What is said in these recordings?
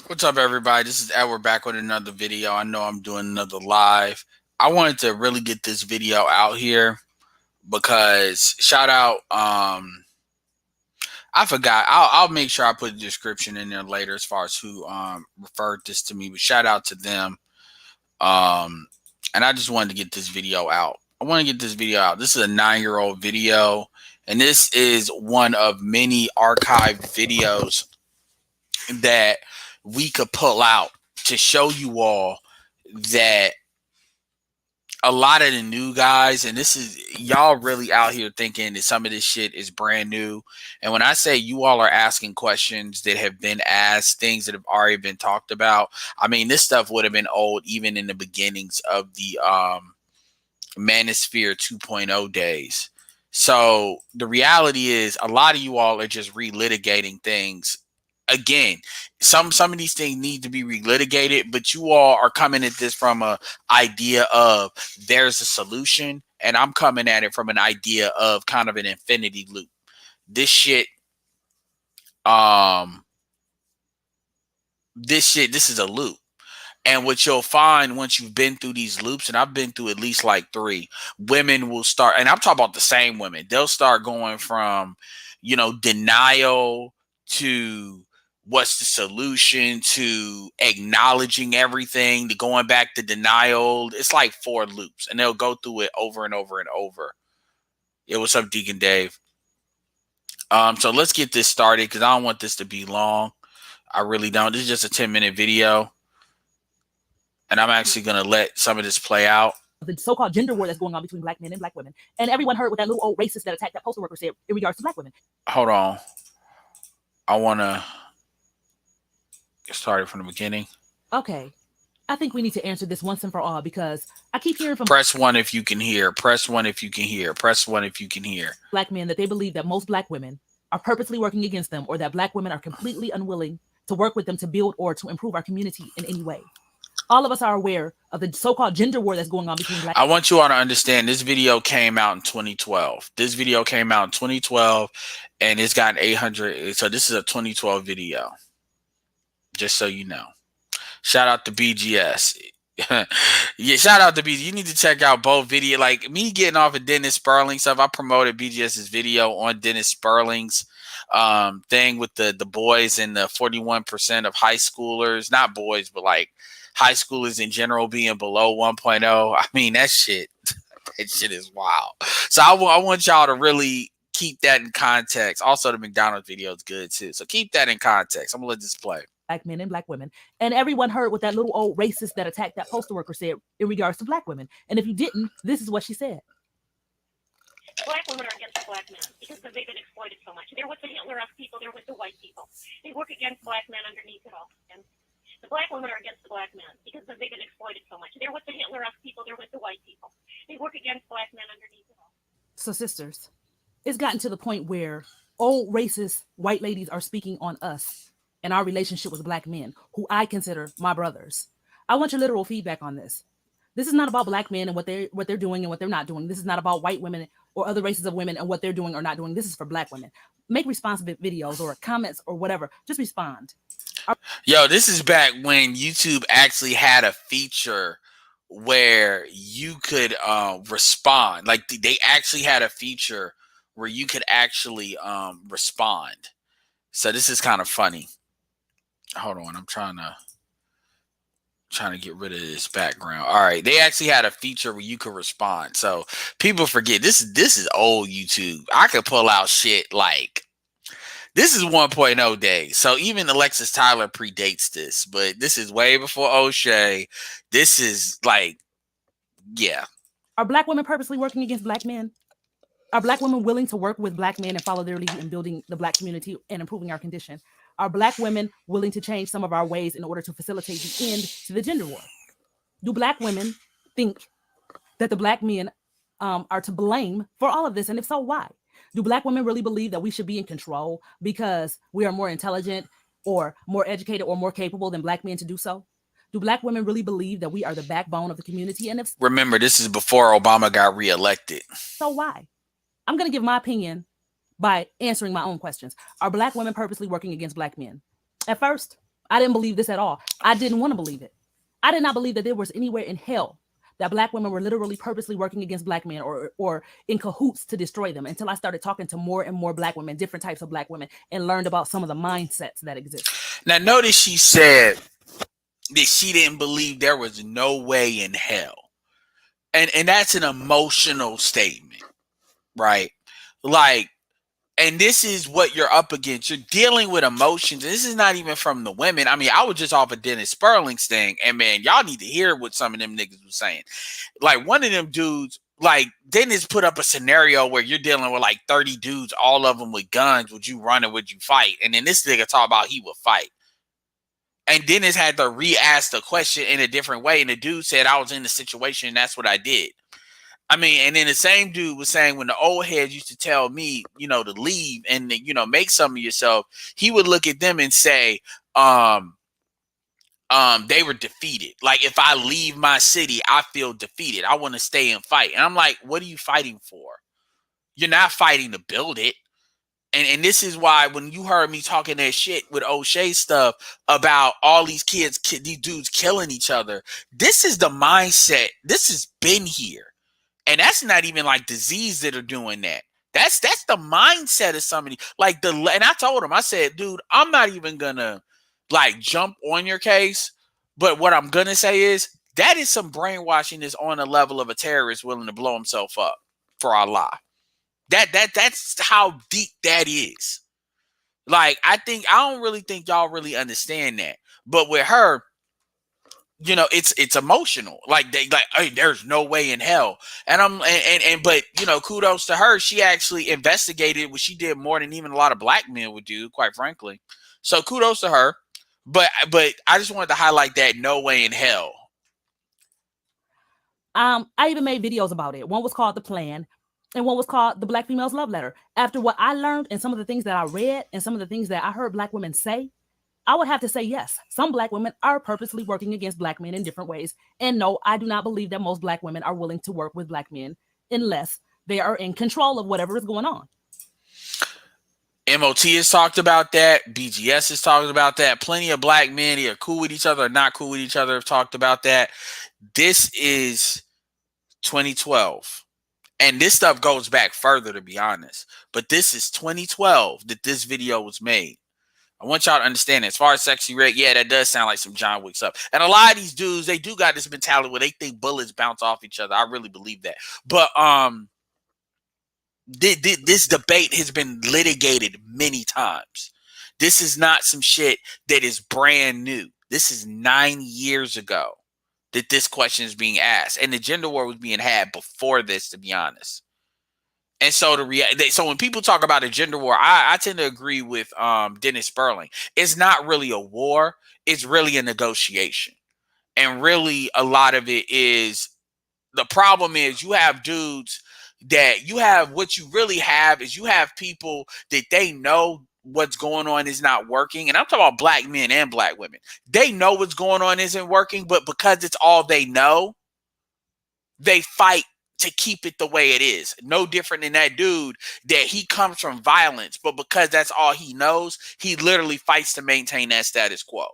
What's up, everybody? This is Edward back with another video. I know I'm doing another live. I wanted to really get this video out here because shout out. I forgot. I'll make sure I put a description in there later as far as who referred this to me. But shout out to them. Um, and I just wanted to get this video out. I want to get this video out. This is a 9-year-old video, and this is one of many archived videos that we could pull out to show you all that a lot of the new guys, and this is y'all really out here thinking that some of this shit is brand new. And when I say you all are asking questions that have been asked, things that have already been talked about, I mean, this stuff would have been old even in the beginnings of the Manosphere 2.0 days. So the reality is a lot of you all are just relitigating things again. Some of these things need to be relitigated, but you all are coming at this from a idea of there's a solution, and I'm coming at it from an idea of kind of an infinity loop. This shit, um, this is a loop. And what you'll find once you've been through these loops, and I've been through at least like 3, women will start, and I'm talking about the same women. They'll start going from, denial to what's the solution to acknowledging everything to going back to denial. It's like 4 loops, and they'll go through it over and over and over. Yeah, what's up, Deacon Dave? So let's get this started because I don't want this to be long. I really don't. This is just a 10-minute video. And I'm actually going to let some of this play out. The so-called gender war that's going on between black men and black women. And everyone heard what that little old racist that attacked that postal worker said in regards to black women. Hold on. I want to get started from the beginning. Okay. I think we need to answer this once and for all because I keep hearing from... Press 1 if you can hear. Press 1 if you can hear. Press 1 if you can hear. Black men that they believe that most black women are purposely working against them or that black women are completely unwilling to work with them to build or to improve our community in any way. All of us are aware of the so-called gender war that's going on between black. I want you all to understand this video came out in 2012. This video came out in 2012 and it's got 800. So this is a 2012 video. Just so you know. Shout out to BGS. Yeah, shout out to BGS. You need to check out both videos. Like me getting off of Dennis Sperling stuff. I promoted BGS's video on Dennis Sperling's thing with the boys and the 41% of high schoolers, not boys, but like high schoolers in general being below 1.0. I mean, that shit is wild. So I want y'all to really keep that in context. Also, the McDonald's video is good too. So keep that in context. I'm gonna let this play. Black men and black women. And everyone heard what that little old racist that attacked that postal worker said in regards to black women. And if you didn't, this is what she said. Black women are against black men because they've been exploited so much. They're with the Hitler-esque people. They're with the white people. They work against black men underneath it all. And the black women are against the black men because they've been exploited so much. They're with the Hitler-esque people. They're with the white people. They work against black men underneath it all. So, sisters, it's gotten to the point where old racist white ladies are speaking on us and our relationship with black men, who I consider my brothers. I want your literal feedback on this. This is not about black men and what they're doing and what they're not doing. This is not about white women or other races of women and what they're doing or not doing. This is for black women. Make responsive videos or comments or whatever. Just respond. Yo, this is back when YouTube actually had a feature where you could respond. Like they actually had a feature where you could actually respond. So this is kind of funny. Hold on, I'm trying to get rid of this background. All right, they actually had a feature where you could respond. So people forget this is old YouTube. I could pull out shit like this is 1.0 days. So even Alexis Tyler predates this, but this is way before O'Shea. This is like, yeah. Are black women purposely working against black men? Are black women willing to work with black men and follow their lead in building the black community and improving our condition? Are black women willing to change some of our ways in order to facilitate the end to the gender war? Do black women think that the black men are to blame for all of this? And if so, why? Do black women really believe that we should be in control because we are more intelligent or more educated or more capable than black men to do so? Do black women really believe that we are the backbone of the community? And if remember, this is before Obama got reelected. So why? I'm going to give my opinion by answering my own questions. Are black women purposely working against black men? At first, I didn't believe this at all. I didn't want to believe it. I did not believe that there was anywhere in hell that Black women were literally purposely working against Black men or in cahoots to destroy them, until I started talking to more and more Black women, different types of Black women, and learned about some of the mindsets that exist. Now, notice she said that she didn't believe there was no way in hell. And that's an emotional statement, right? Like, and this is what you're up against. You're dealing with emotions. This is not even from the women. I mean, I was just off of Dennis Sperling's thing, and man, y'all need to hear what some of them niggas was saying. Like, one of them dudes, like, Dennis put up a scenario where you're dealing with like 30 dudes, all of them with guns. Would you run or would you fight? And then this nigga talk about he would fight. And Dennis had to re-ask the question in a different way. And the dude said, I was in the situation and that's what I did. I mean, and then the same dude was saying when the old heads used to tell me, you know, to leave and, you know, make some of yourself, he would look at them and say, they were defeated. Like, if I leave my city, I feel defeated. I want to stay and fight. And I'm like, what are you fighting for? You're not fighting to build it. And this is why when you heard me talking that shit with O'Shea stuff about all these kids, these dudes killing each other, this is the mindset. This has been here. And that's not even like disease that are doing that. That's the mindset of somebody. Like and I told him, I said, dude, I'm not even gonna like jump on your case. But what I'm gonna say is that is some brainwashing that's on the level of a terrorist willing to blow himself up for Allah. That's how deep that is. Like, I don't really think y'all really understand that. But with her, you know, it's emotional. Like, hey, there's no way in hell. And but you know, kudos to her. She actually investigated what she did more than even a lot of Black men would do, quite frankly. So kudos to her. But I just wanted to highlight that no way in hell. I even made videos about it. One was called The Plan, and one was called The Black Female's Love Letter. After what I learned and some of the things that I read and some of the things that I heard Black women say, I would have to say yes. Some Black women are purposely working against Black men in different ways. And no, I do not believe that most Black women are willing to work with Black men unless they are in control of whatever is going on. MOT has talked about that. BGS has talked about that. Plenty of Black men who are cool with each other or not cool with each other have talked about that. This is 2012. And this stuff goes back further, to be honest. But this is 2012 that this video was made. I want y'all to understand, as far as Sexy Red, yeah, that does sound like some John Wick stuff. And a lot of these dudes, they do got this mentality where they think bullets bounce off each other. I really believe that. But this debate has been litigated many times. This is not some shit that is brand new. This is 9 years ago that this question is being asked. And the gender war was being had before this, to be honest. And so so when people talk about a gender war, I tend to agree with Dennis Sperling. It's not really a war. It's really a negotiation. And really a lot of it is, the problem is you have dudes that what you really have is you have people that they know what's going on is not working. And I'm talking about Black men and Black women. They know what's going on isn't working, but because it's all they know, they fight to keep it the way it is. No different than that dude that he comes from violence, but because that's all he knows, he literally fights to maintain that status quo.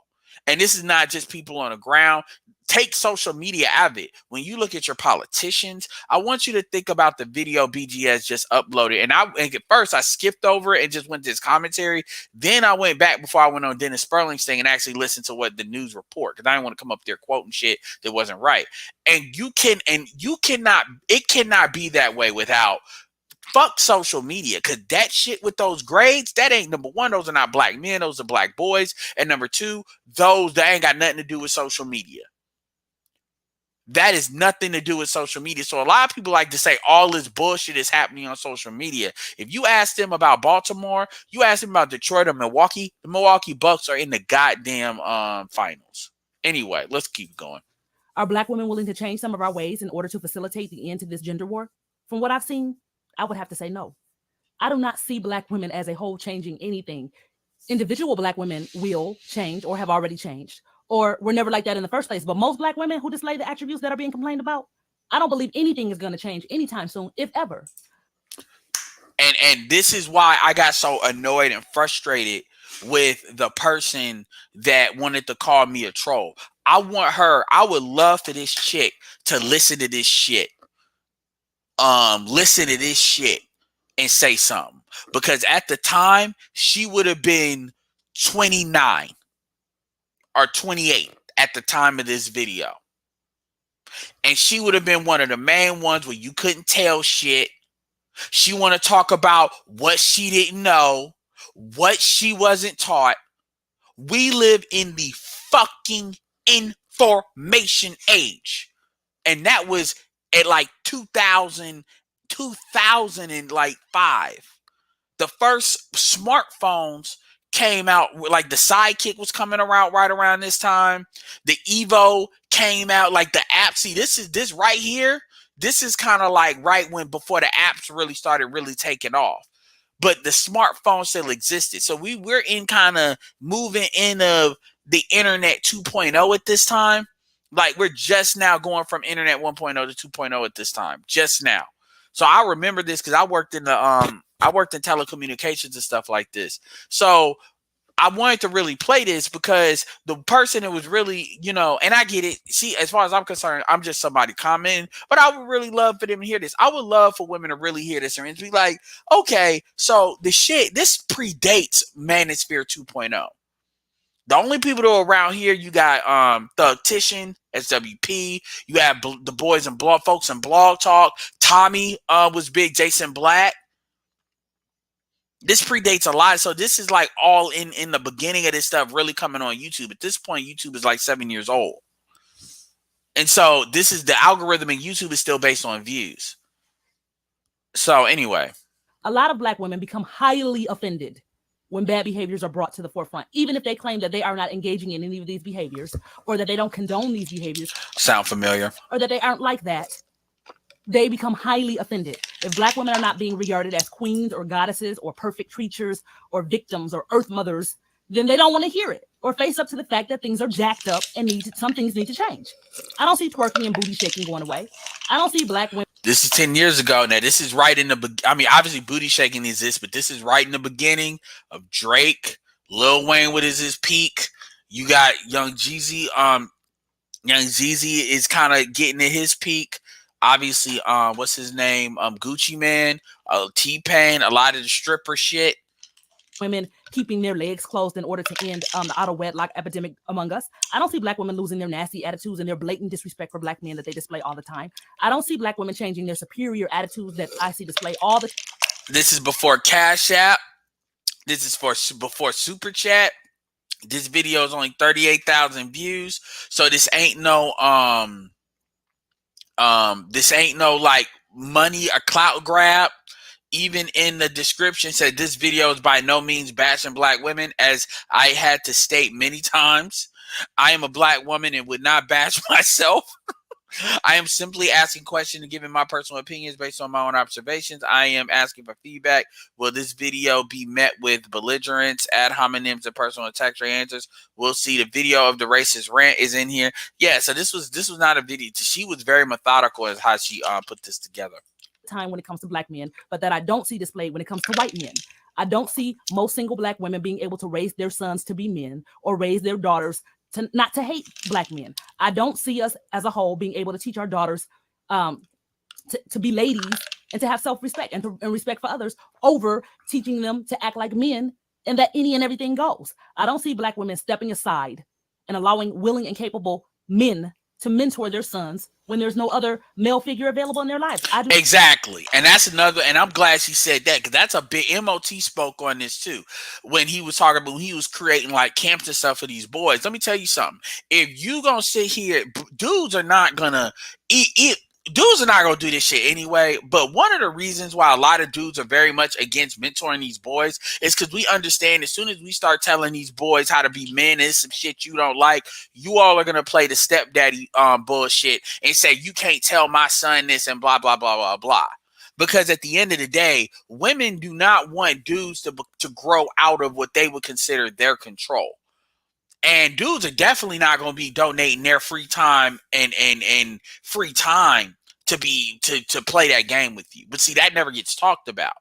And this is not just people on the ground. Take social media out of it. When you look at your politicians, I want you to think about the video BGS just uploaded. And at first I skipped over it and just went to his commentary. Then I went back before I went on Dennis Sperling's thing and actually listened to what the news report, because I didn't want to come up there quoting shit that wasn't right. And it cannot be that way without fuck social media, because that shit with those grades, that ain't, number one, those are not Black men, those are Black boys. And number two, that ain't got nothing to do with social media. That is nothing to do with social media. So a lot of people like to say all this bullshit is happening on social media. If you ask them about Baltimore, you ask them about Detroit or Milwaukee, the Milwaukee Bucks are in the goddamn finals. Anyway, let's keep going. Are Black women willing to change some of our ways in order to facilitate the end to this gender war? From what I've seen, I would have to say no. I do not see Black women as a whole changing anything. Individual Black women will change or have already changed, or were never like that in the first place. But most Black women who display the attributes that are being complained about, I don't believe anything is going to change anytime soon, if ever. And this is why I got so annoyed and frustrated with the person that wanted to call me a troll. I would love for this chick to listen to this shit. Listen to this shit and say something. Because at the time, she would have been 29 or 28 at the time of this video. And she would have been one of the main ones where you couldn't tell shit. She want to talk about what she didn't know, what she wasn't taught. We live in the fucking information age. And that was at like 2005. The first smartphones came out, like the Sidekick was coming around right around this time. The Evo came out, like the app. See, this right here. This is kind of like right when before the apps really started really taking off. But the smartphone still existed. So we're in kind of moving in of the internet 2.0 at this time. Like we're just now going from internet 1.0 to 2.0 at this time. Just now. So I remember this because I worked in telecommunications and stuff like this. So I wanted to really play this because the person that was really, and I get it. See, as far as I'm concerned, I'm just somebody commenting, but I would really love for them to hear this. I would love for women to really hear this and be like, okay, so this predates Manosphere 2.0. The only people that are around here, you got Thugtician, SWP, you have the boys and folks in Blog Talk. Tommy was big, Jason Black. This predates a lot. So this is like all in the beginning of this stuff really coming on YouTube. At this point, YouTube is like 7 years old. And so this is the algorithm in YouTube is still based on views. So anyway. A lot of Black women become highly offended when bad behaviors are brought to the forefront, even if they claim that they are not engaging in any of these behaviors or that they don't condone these behaviors. Sound familiar? Or that they aren't like that. They become highly offended. If Black women are not being regarded as queens or goddesses or perfect creatures or victims or earth mothers, then they don't want to hear it or face up to the fact that things are jacked up and some things need to change. I don't see twerking and booty shaking going away. I don't see Black women. This is 10 years ago. Now, this is right in obviously booty shaking exists, but this is right in the beginning of Drake, Lil Wayne with his peak. You got Young Jeezy. Young Jeezy is kind of getting to his peak. Obviously, what's his name? Gucci Mane, T-Pain, a lot of the stripper shit. Women keeping their legs closed in order to end the auto wedlock epidemic among us. I don't see Black women losing their nasty attitudes and their blatant disrespect for Black men that they display all the time. I don't see Black women changing their superior attitudes that I see display all the time. This is before Cash App. This is before Super Chat. This video is only 38,000 views. So this ain't no like money or clout grab. Even in the description said this video is by no means bashing Black women, as I had to state many times. I am a Black woman and would not bash myself. I am simply asking questions and giving my personal opinions based on my own observations. I am asking for feedback. Will this video be met with belligerence, ad hominems, and personal attacks or answers? We'll see. The video of the racist rant is in here. Yeah, so this was not a video. She was very methodical as how she put this together. Time when it comes to Black men, but that I don't see displayed when it comes to white men. I don't see most single Black women being able to raise their sons to be men or raise their daughters to not to hate Black men. I don't see us as a whole being able to teach our daughters to be ladies and to have self-respect and respect for others over teaching them to act like men and that any and everything goes. I don't see Black women stepping aside and allowing willing and capable men to mentor their sons when there's no other male figure available in their lives. Exactly. And that's another, and I'm glad she said that, because that's a big, MOT spoke on this too. When he was talking about, when he was creating like camps and stuff for these boys. Let me tell you something. If you gonna sit here, dudes are not gonna dudes are not going to do this shit anyway. But one of the reasons why a lot of dudes are very much against mentoring these boys is because we understand as soon as we start telling these boys how to be men and some shit you don't like, you all are going to play the stepdaddy bullshit and say, you can't tell my son this and blah, blah, blah, blah, blah. Because at the end of the day, women do not want dudes to grow out of what they would consider their control. And dudes are definitely not going to be donating their free time and free time to play that game with you. But see, that never gets talked about.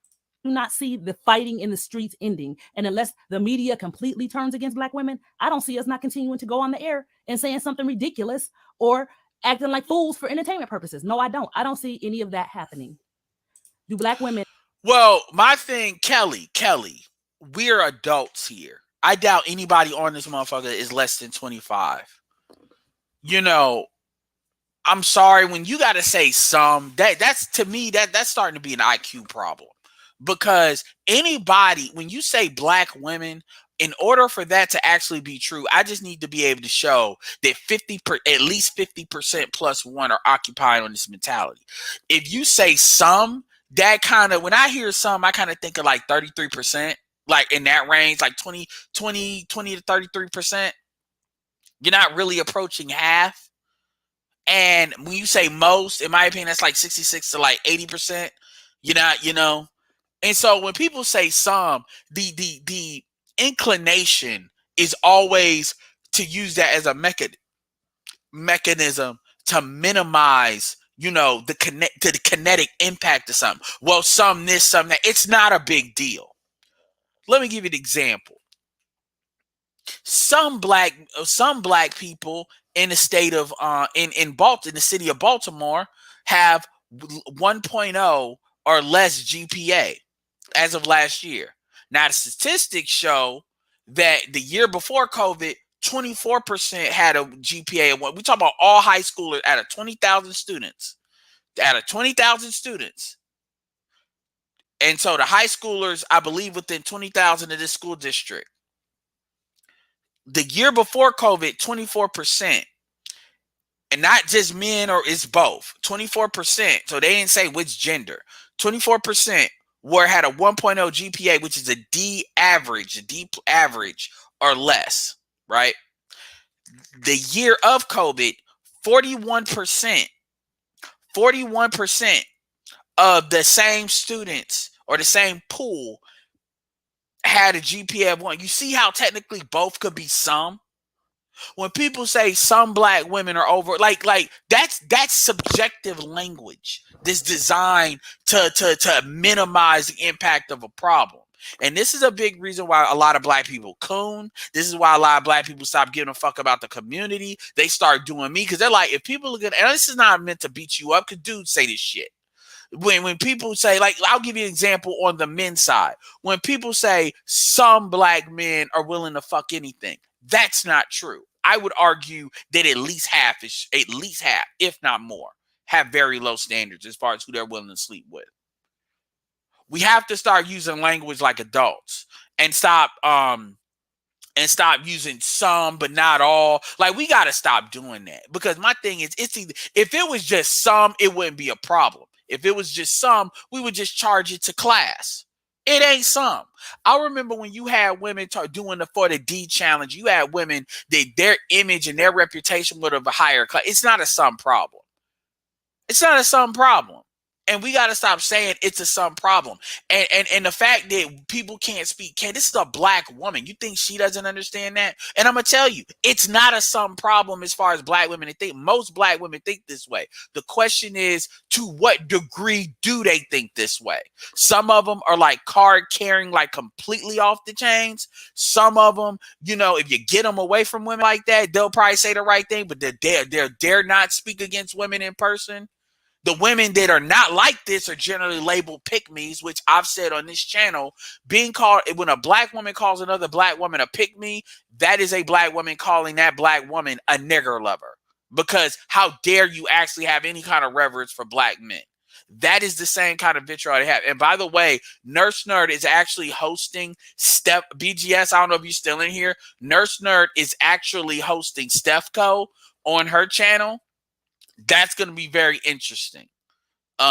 do not see the fighting in the streets ending. And unless the media completely turns against Black women, I don't see us not continuing to go on the air and saying something ridiculous or acting like fools for entertainment purposes. No, I don't. I don't see any of that happening. Do Black women? Well, my thing, Kelly, we're adults here. I doubt anybody on this motherfucker is less than 25. You know, I'm sorry, when you got to say some, that's to me, that's starting to be an IQ problem. Because anybody, when you say Black women, in order for that to actually be true, I just need to be able to show that at least 50% plus one are occupied on this mentality. If you say some, that kind of, when I hear some, I kind of think of like 33%, like in that range, like 20 to 33%. You're not really approaching half. And when you say most, in my opinion, that's like 66 to like 80%. You're not, you know. And so when people say some, the inclination is always to use that as a mechanism to minimize, you know, the kinetic impact of something. Well, some this, some that. It's not a big deal. Let me give you an example. Some black people in the state of in the city of Baltimore have 1.0 or less GPA as of last year. Now the statistics show that the year before COVID, 24% had a GPA of 1. We talk about all high schoolers out of 20,000 students. And so the high schoolers, I believe, within 20,000 of this school district. The year before COVID, 24%. And not just men, or it's both. 24%. So they didn't say which gender. 24% had a 1.0 GPA, which is a D average or less, right? The year of COVID, 41% of the same students or the same pool had a GPA of 1. You see how technically both could be some? When people say some Black women are over, like that's subjective language that's designed to minimize the impact of a problem. And this is a big reason why a lot of Black people coon. This is why a lot of Black people stop giving a fuck about the community. They start doing me because they're like, if people look at, and this is not meant to beat you up, because dudes say this shit. When people say, like, I'll give you an example on the men's side. When people say some Black men are willing to fuck anything, that's not true. I would argue that at least half, if not more, have very low standards as far as who they're willing to sleep with. We have to start using language like adults and stop using some but not all. Like, we got to stop doing that, because my thing is, it's either, if it was just some, it wouldn't be a problem. If it was just some, we would just charge it to class. It ain't some. I remember when you had women doing for the D challenge, you had women that their image and their reputation would have a higher class. It's not a some problem. It's not a some problem. And we got to stop saying it's a some problem. And the fact that people can't speak, this is a Black woman. You think she doesn't understand that? And I'm going to tell you, it's not a some problem as far as Black women think. Most Black women think this way. The question is, to what degree do they think this way? Some of them are like card carrying, like completely off the chains. Some of them, you know, if you get them away from women like that, they'll probably say the right thing, but they dare not speak against women in person. The women that are not like this are generally labeled pick-me's, which I've said on this channel. Being called, when a Black woman calls another Black woman a pick-me, that is a Black woman calling that Black woman a nigger lover. Because how dare you actually have any kind of reverence for Black men? That is the same kind of vitriol they have. And by the way, Nurse Nerd is actually hosting BGS. I don't know if you're still in here. Nurse Nerd is actually hosting Stefco on her channel. That's going to be very interesting.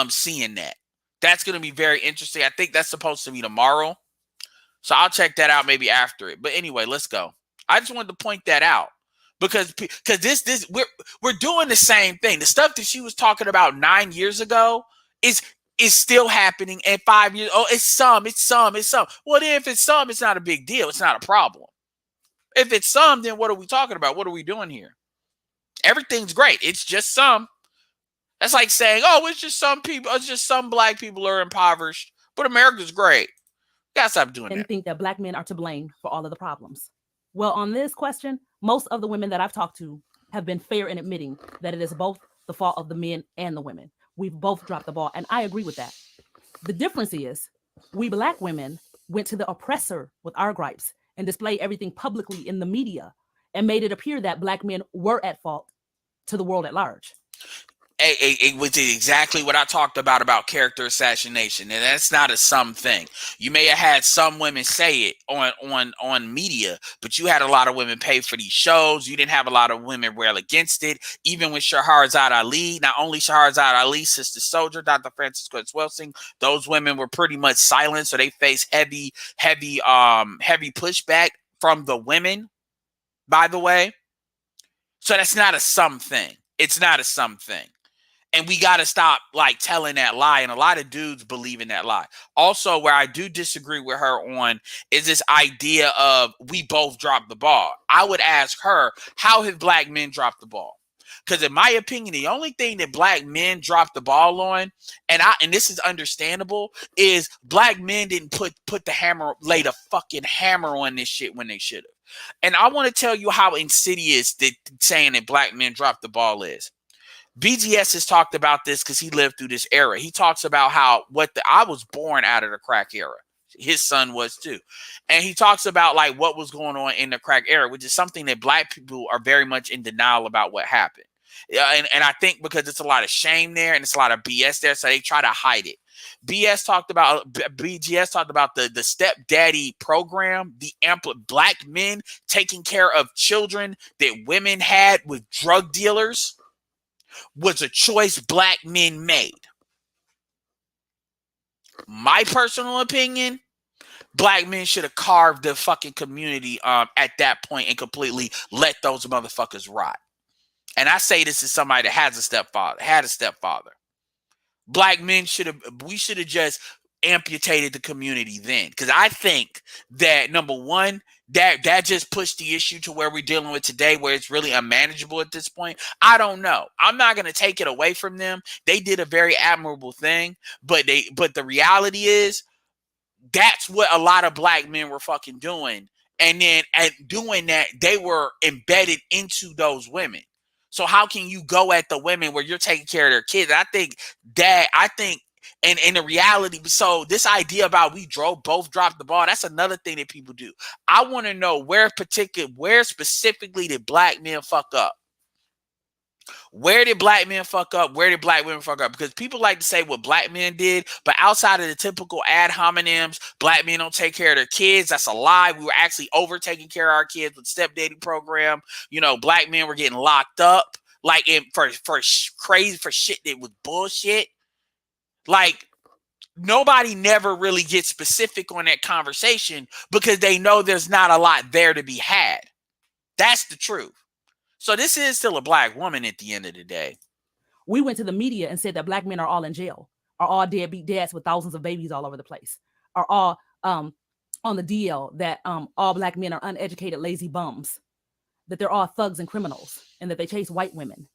Seeing that. That's going to be very interesting. I think that's supposed to be tomorrow. So I'll check that out maybe after it. But anyway, let's go. I just wanted to point that out. Because this we're doing the same thing. The stuff that she was talking about 9 years ago is still happening in 5 years. Oh, it's some. Well, then if it's some, it's not a big deal. It's not a problem. If it's some, then what are we talking about? What are we doing here? Everything's great. It's just some. That's like saying, oh, it's just some people. It's just some Black people are impoverished. but America's great. You gotta stop doing and that. think that black men are to blame for all of the problems. Well, on this question, most of the women that I've talked to have been fair in admitting that it is both the fault of the men and the women. We've both dropped the ball, and I agree with that. The difference is we black women went to the oppressor with our gripes and displayed everything publicly in the media and made it appear that black men were at fault to the world at large. It was exactly what I talked about character assassination, and that's not a some thing. You may have had some women say it on media, but you had a lot of women pay for these shows. You didn't have a lot of women rail against it. Even with Shahrazad Ali, not only Shahrazad Ali, Sister Soldier, Dr. Frances Cress Welsing, those women were pretty much silent, so they faced heavy pushback from the women, by the way. So that's not a some thing. It's not a some thing. And we got to stop like telling that lie. And a lot of dudes believe in that lie. Also, where I do disagree with her on is this idea of we both dropped the ball. I would ask her, how have black men dropped the ball? Because in my opinion, the only thing that black men dropped the ball on, and this is understandable, is black men didn't put the hammer, lay the fucking hammer on this shit when they should have. And I want to tell you how insidious that saying that black men dropped the ball is. BGS has talked about this because he lived through this era. He talks about how I was born out of the crack era. His son was too. And he talks about like what was going on in the crack era, which is something that black people are very much in denial about what happened. And I think because it's a lot of shame there and it's a lot of BS there, so they try to hide it. BGS talked about the stepdaddy program, the black men taking care of children that women had with drug dealers. Was a choice black men made. My personal opinion, black men should have carved the fucking community at that point and completely let those motherfuckers rot. And I say this as somebody that had a stepfather. Black men we should have just amputated the community then. Because I think that number one, that just pushed the issue to where we're dealing with today, where it's really unmanageable at this point. I don't know. I'm not going to take it away from them. They did a very admirable thing, but the reality is that's what a lot of black men were fucking doing. And then at doing that, they were embedded into those women. So how can you go at the women where you're taking care of their kids? And the reality, so this idea about both dropped the ball, that's another thing that people do. I want to know where specifically did black men fuck up? Where did black men fuck up? Where did black women fuck up? Because people like to say what black men did, but outside of the typical ad hominems, black men don't take care of their kids. That's a lie. We were actually over taking care of our kids with stepdating program. You know, black men were getting locked up like for crazy for shit that was bullshit. Like, nobody never really gets specific on that conversation because they know there's not a lot there to be had. That's the truth. So this is still a black woman at the end of the day. We went to the media and said that black men are all in jail, are all deadbeat dads with thousands of babies all over the place, are all on the DL, that all black men are uneducated, lazy bums, that they're all thugs and criminals, and that they chase white women.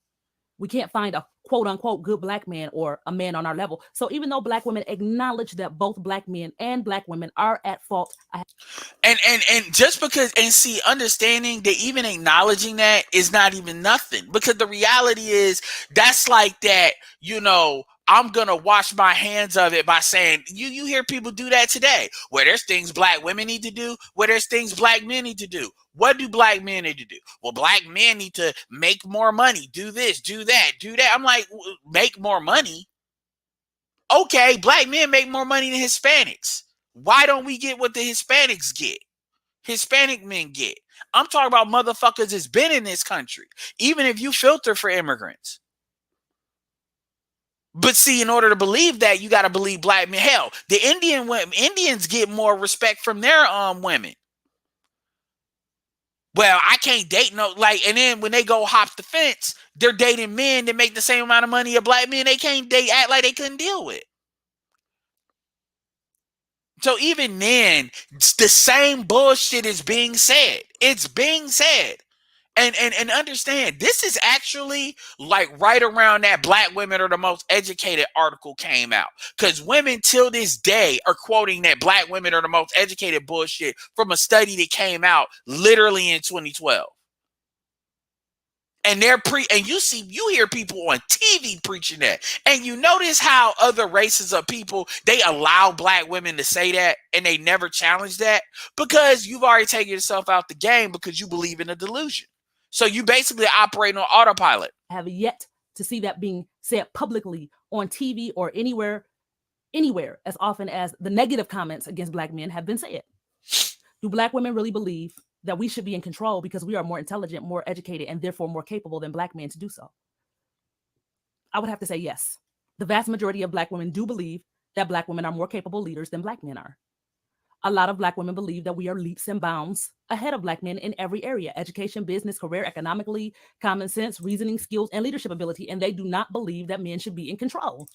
We can't find a quote unquote good black man or a man on our level. So even though black women acknowledge that both black men and black women are at fault. And just because, and see, understanding that even acknowledging that is not even nothing, because the reality is that's like that, you know, I'm going to wash my hands of it by saying, you hear people do that today, where there's things black women need to do, where there's things black men need to do. What do black men need to do? Well, black men need to make more money, do this, do that, do that. I'm like, make more money? Okay, black men make more money than Hispanics. Why don't we get what the Hispanics get? Hispanic men get. I'm talking about motherfuckers that's been in this country, even if you filter for immigrants. But see, in order to believe that, you got to believe black men. Hell, the Indians get more respect from their women. Well, I can't date and then when they go hop the fence, they're dating men that make the same amount of money as black men. They can't act like they couldn't deal with. So even then, the same bullshit is being said. It's being said. And understand, this is actually like right around that black women are the most educated article came out. Because women till this day are quoting that black women are the most educated bullshit from a study that came out literally in 2012. And you hear people on TV preaching that. And you notice how other races of people, they allow black women to say that and they never challenge that because you've already taken yourself out the game because you believe in a delusion. So you basically operate on autopilot. I have yet to see that being said publicly on TV or anywhere as often as the negative comments against black men have been said. Do black women really believe that we should be in control because we are more intelligent, more educated, and therefore more capable than black men to do so? I would have to say yes. The vast majority of black women do believe that black women are more capable leaders than black men are. A lot of black women believe that we are leaps and bounds ahead of black men in every area: education, business, career, economically, common sense, reasoning skills, and leadership ability. And they do not believe that men should be in control.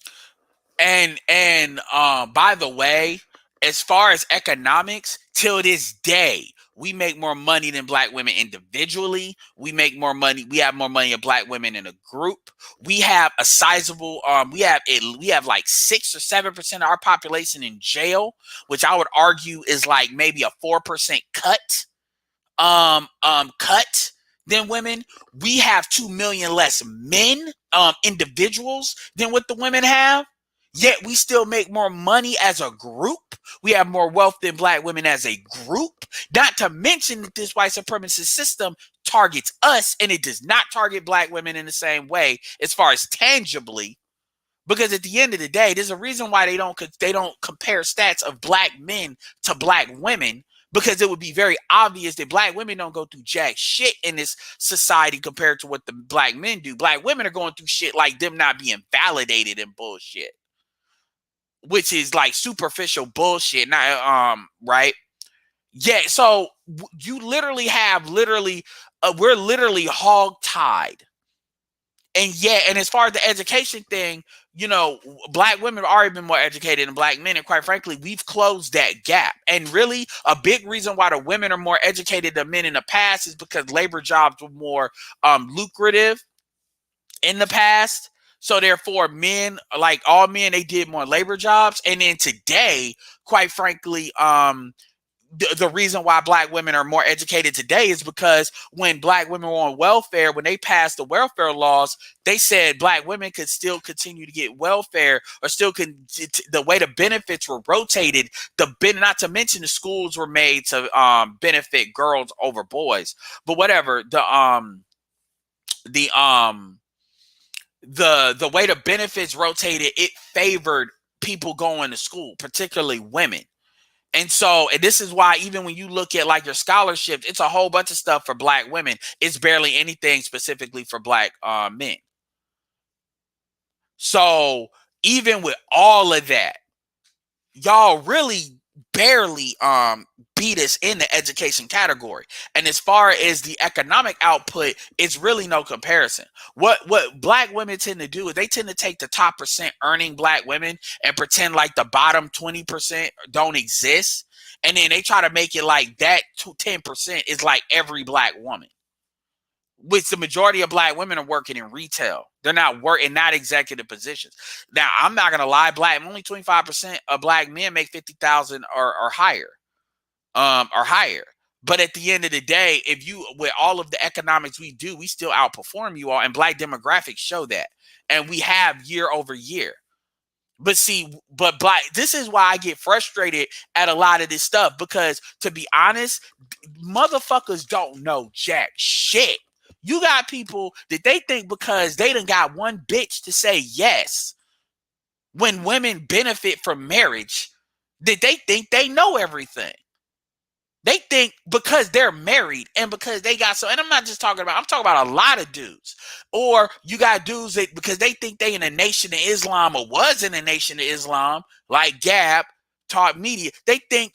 And by the way, as far as economics, till this day, we make more money than black women individually. We make more money. We have more money than black women in a group. We have a sizable. We have like 6 or 7% of our population in jail, which I would argue is like maybe a 4% cut. Cut than women. We have 2 million less men, individuals, than what the women have. Yet we still make more money as a group. We have more wealth than black women as a group. Not to mention that this white supremacist system targets us, and it does not target black women in the same way as far as tangibly. Because at the end of the day, there's a reason why they don't compare stats of black men to black women. Because it would be very obvious that black women don't go through jack shit in this society compared to what the black men do. Black women are going through shit like them not being validated and bullshit, which is like superficial bullshit. Not right? Yeah. So you literally have we're literally hog tied. And yeah, and as far as the education thing, you know, black women have already been more educated than black men. And quite frankly, we've closed that gap. And really, a big reason why the women are more educated than men in the past is because labor jobs were more lucrative in the past. So therefore, men, like all men, they did more labor jobs. And then today, quite frankly, the reason why black women are more educated today is because when black women were on welfare, when they passed the welfare laws, they said black women could still continue to get welfare, or still the way the benefits were rotated. Not to mention the schools were made to benefit girls over boys. But whatever, the way the benefits rotated, it favored people going to school, particularly women. And this is why even when you look at like your scholarships, it's a whole bunch of stuff for black women. It's barely anything specifically for black men. So even with all of that, y'all really barely beat us in the education category. And as far as the economic output, it's really no comparison. What black women tend to do is they tend to take the top percent earning black women and pretend like the bottom 20% don't exist. And then they try to make it like that 10% is like every black woman. Which the majority of black women are working in retail. They're not working, not executive positions. Now, I'm not gonna lie, only 25% of black men make 50,000 or higher, or higher. But at the end of the day, with all of the economics we do, we still outperform you all, and black demographics show that, and we have year over year. But this is why I get frustrated at a lot of this stuff, because to be honest, motherfuckers don't know jack shit. You got people that they think because they done got one bitch to say yes when women benefit from marriage, that they think they know everything. They think because they're married and because they got and I'm talking about a lot of dudes. Or you got dudes that because they think they in a Nation of Islam or was in a Nation of Islam, like Gab, Talk Media, they think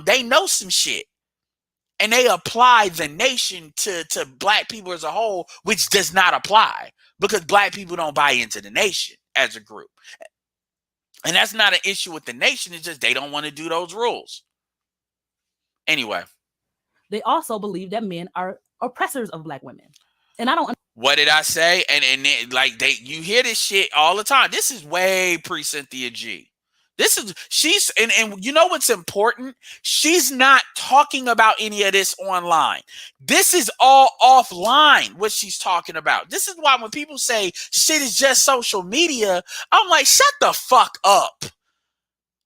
they know some shit. And they apply the nation to black people as a whole, which does not apply because black people don't buy into the nation as a group. And that's not an issue with the nation. It's just they don't want to do those rules. Anyway. They also believe that men are oppressors of Black women. And I don't. What did I say? And then, like, you hear this shit all the time. This is way pre Cynthia G. She's and you know what's important? She's not talking about any of this online. This is all offline, what she's talking about. This is why when people say shit is just social media, I'm like, shut the fuck up.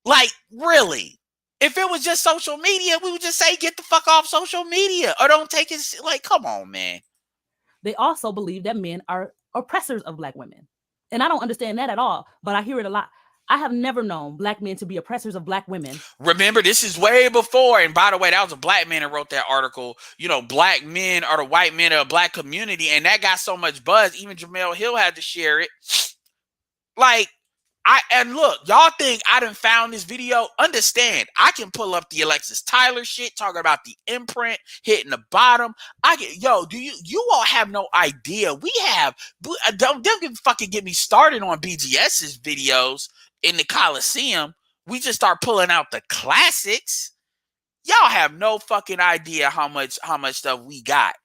Like, really? If it was just social media, we would just say, get the fuck off social media or don't take it. Like, come on, man. They also believe that men are oppressors of Black women. And I don't understand that at all, but I hear it a lot. I have never known Black men to be oppressors of Black women. Remember, this is way before. And by the way, that was a Black man that wrote that article. You know, Black men are the white men of a Black community. And that got so much buzz. Even Jamel Hill had to share it. Like, and look, y'all think I done found this video. Understand, I can pull up the Alexis Tyler shit, talking about the imprint, hitting the bottom. Do you all have no idea? We have, don't fucking get me started on BGS's videos in the Coliseum. We just start pulling out the classics. Y'all have no fucking idea how much stuff we got.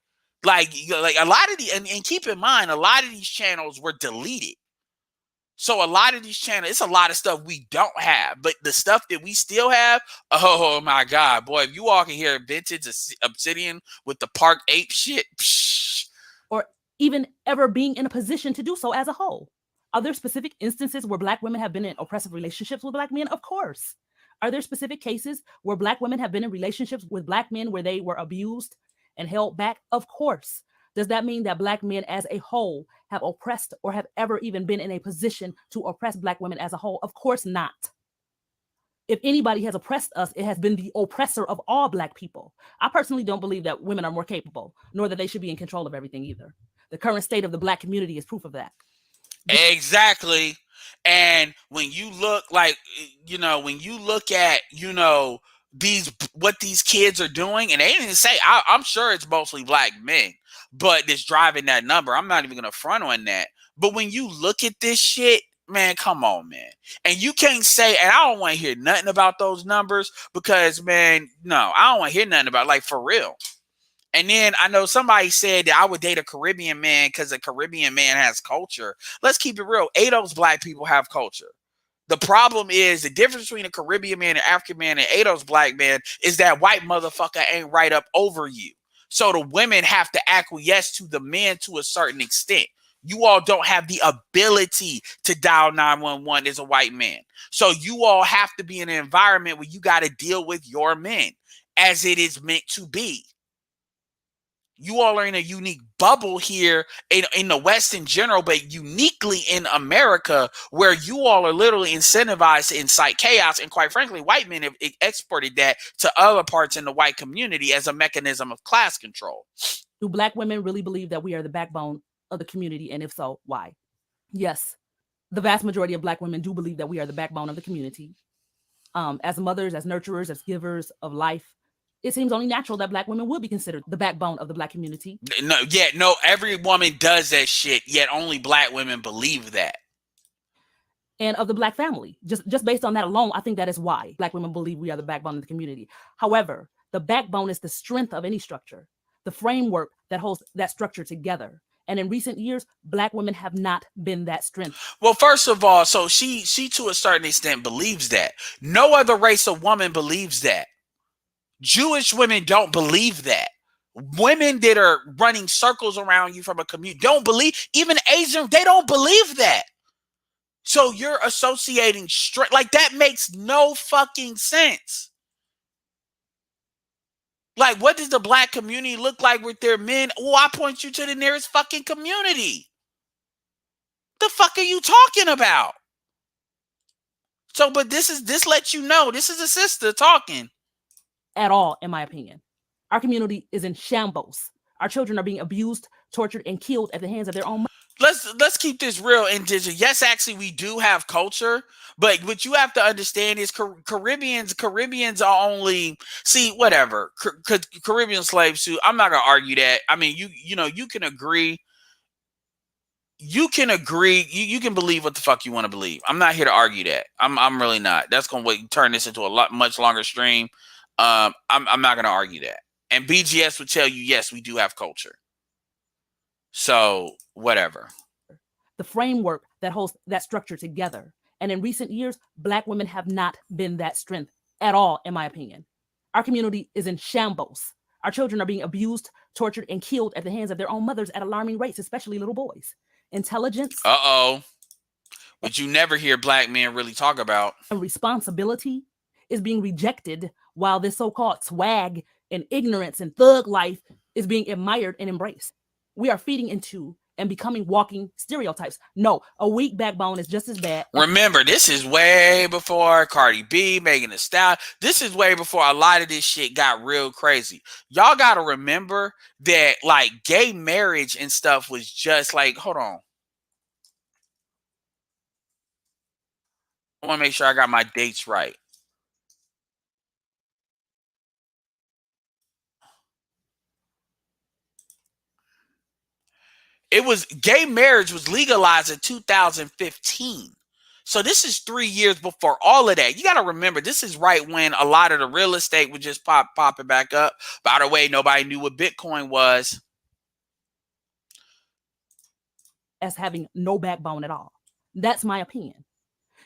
Like a lot of and keep in mind, a lot of these channels were deleted. So a lot of these channels, it's a lot of stuff we don't have, but the stuff that we still have, oh my God, boy, if you all can hear vintage Obsidian with the Park Ape shit. Psh. Or even ever being in a position to do so as a whole. Are there specific instances where Black women have been in oppressive relationships with Black men? Of course. Are there specific cases where Black women have been in relationships with Black men where they were abused and held back? Of course. Does that mean that Black men as a whole have oppressed or have ever even been in a position to oppress Black women as a whole? Of course not. If anybody has oppressed us, it has been the oppressor of all Black people. I personally don't believe that women are more capable, nor that they should be in control of everything either. The current state of the Black community is proof of that. Exactly. And when you look like, when you look at, what these kids are doing, and they didn't say, I'm sure it's mostly Black men, but it's driving that number. I'm not even going to front on that. But when you look at this shit, man, come on, man. And you can't say, and I don't want to hear nothing about those numbers because, man, no, I don't want to hear nothing about, like, for real. And then I know somebody said that I would date a Caribbean man because a Caribbean man has culture. Let's keep it real. ADOS Black people have culture. The problem is the difference between a Caribbean man, an African man, and ADOS Black man is that white motherfucker ain't right up over you. So the women have to acquiesce to the men to a certain extent. You all don't have the ability to dial 911 as a white man. So you all have to be in an environment where you got to deal with your men as it is meant to be. You all are in a unique bubble here in the West in general, but uniquely in America, where you all are literally incentivized to incite chaos. And quite frankly, white men have exported that to other parts in the white community as a mechanism of class control. Do Black women really believe that we are the backbone of the community? And if so, why? Yes, the vast majority of Black women do believe that we are the backbone of the community. As mothers, as nurturers, as givers of life, it seems only natural that Black women would be considered the backbone of the Black community. No, every woman does that shit, yet only Black women believe that. And of the Black family. Just based on that alone, I think that is why Black women believe we are the backbone of the community. However, the backbone is the strength of any structure, the framework that holds that structure together. And in recent years, Black women have not been that strength. Well, first of all, so she to a certain extent believes that. No other race of woman believes that. Jewish women don't believe that. Women that are running circles around you from a community don't believe, even Asian, they don't believe that. So you're associating strength, like that makes no fucking sense. Like, what does the Black community look like with their men? Oh, I point you to the nearest fucking community. The fuck are you talking about? So, but this lets you know, this is a sister talking. At all, in my opinion. Our community is in shambles. Our children are being abused, tortured, and killed at the hands of their own. Let's keep this real, indigenous. Yes, actually, we do have culture, but what you have to understand is Caribbeans are only whatever. Caribbean slaves too. I'm not gonna argue that. I mean, you can agree. You can agree. You can believe what the fuck you want to believe. I'm not here to argue that. I'm really not. That's gonna turn this into a much longer stream. I'm not gonna argue that. And BGS would tell you, yes, we do have culture. So whatever. The framework that holds that structure together. And in recent years, Black women have not been that strength at all, in my opinion. Our community is in shambles. Our children are being abused, tortured, and killed at the hands of their own mothers at alarming rates, especially little boys. Intelligence. But you never hear Black men really talk about. And responsibility is being rejected while this so-called swag and ignorance and thug life is being admired and embraced. We are feeding into and becoming walking stereotypes. No, a weak backbone is just as bad. Remember, this is way before Cardi B, Megan Thee Stallion. This is way before a lot of this shit got real crazy. Y'all got to remember that, like, gay marriage and stuff was just like, hold on. I want to make sure I got my dates right. Gay marriage was legalized in 2015. So this is 3 years before all of that. You got to remember, this is right when a lot of the real estate would just popping back up. By the way, nobody knew what Bitcoin was. As having no backbone at all. That's my opinion.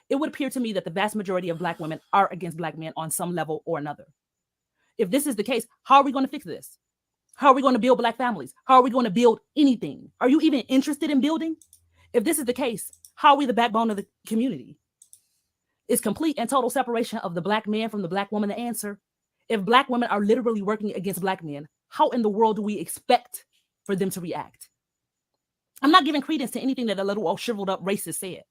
It would appear to me that the vast majority of Black women are against Black men on some level or another. If this is the case, how are we going to fix this? How are we going to build Black families? How are we going to build anything? Are you even interested in building? If this is the case, how are we the backbone of the community? Is complete and total separation of the Black man from the Black woman the answer? If Black women are literally working against Black men, how in the world do we expect for them to react? I'm not giving credence to anything that a little old shriveled up racist said.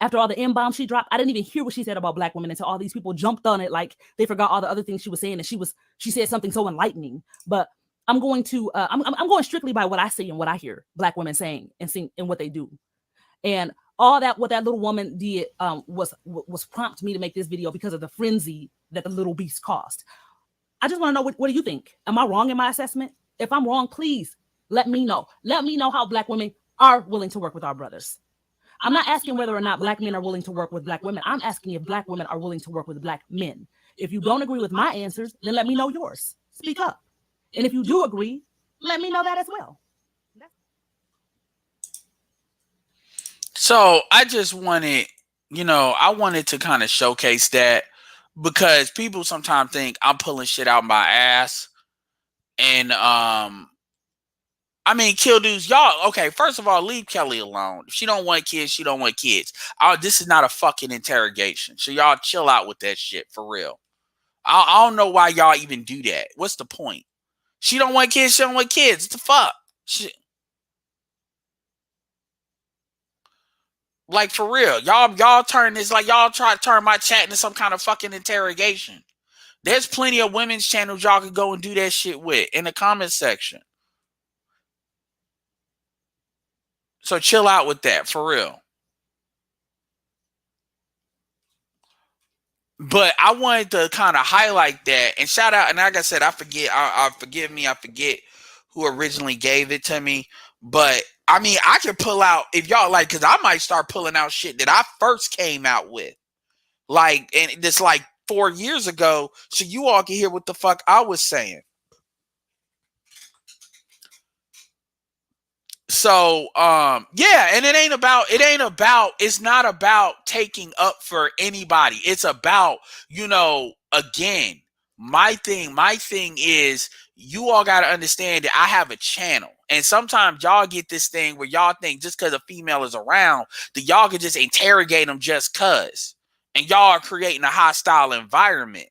After all the M-bomb she dropped, I didn't even hear what she said about Black women until all these people jumped on it like they forgot all the other things she was saying, and she said something so enlightening. But I'm going to I'm going strictly by what I see and what I hear Black women saying and sing and what they do. And all that what that little woman did was prompt me to make this video because of the frenzy that the little beast caused. I just want to know what do you think? Am I wrong in my assessment? If I'm wrong, please let me know. Let me know how Black women are willing to work with our brothers. I'm not asking whether or not Black men are willing to work with Black women. I'm asking if Black women are willing to work with Black men. If you don't agree with my answers, then let me know yours. Speak up. And if you do agree, let me know that as well. So I just wanted, I wanted to kind of showcase that because people sometimes think I'm pulling shit out my ass. And, kill dudes, y'all. Okay, first of all, leave Kelly alone. If she don't want kids, she don't want kids. This is not a fucking interrogation. So y'all chill out with that shit for real. I don't know why y'all even do that. What's the point? She don't want kids. She don't want kids. What the fuck? Like, for real. Y'all turn this like y'all try to turn my chat into some kind of fucking interrogation. There's plenty of women's channels y'all can go and do that shit with in the comment section. So chill out with that, for real. But I wanted to kind of highlight that and shout out. And like I said, I forget who originally gave it to me. But I can pull out if y'all like, because I might start pulling out shit that I first came out with. Like, and this like 4 years ago, so you all can hear what the fuck I was saying. So, yeah, and it's not about taking up for anybody. It's about, again, my thing is you all got to understand that I have a channel. And sometimes y'all get this thing where y'all think just because a female is around that y'all can just interrogate them just cause. And y'all are creating a hostile environment.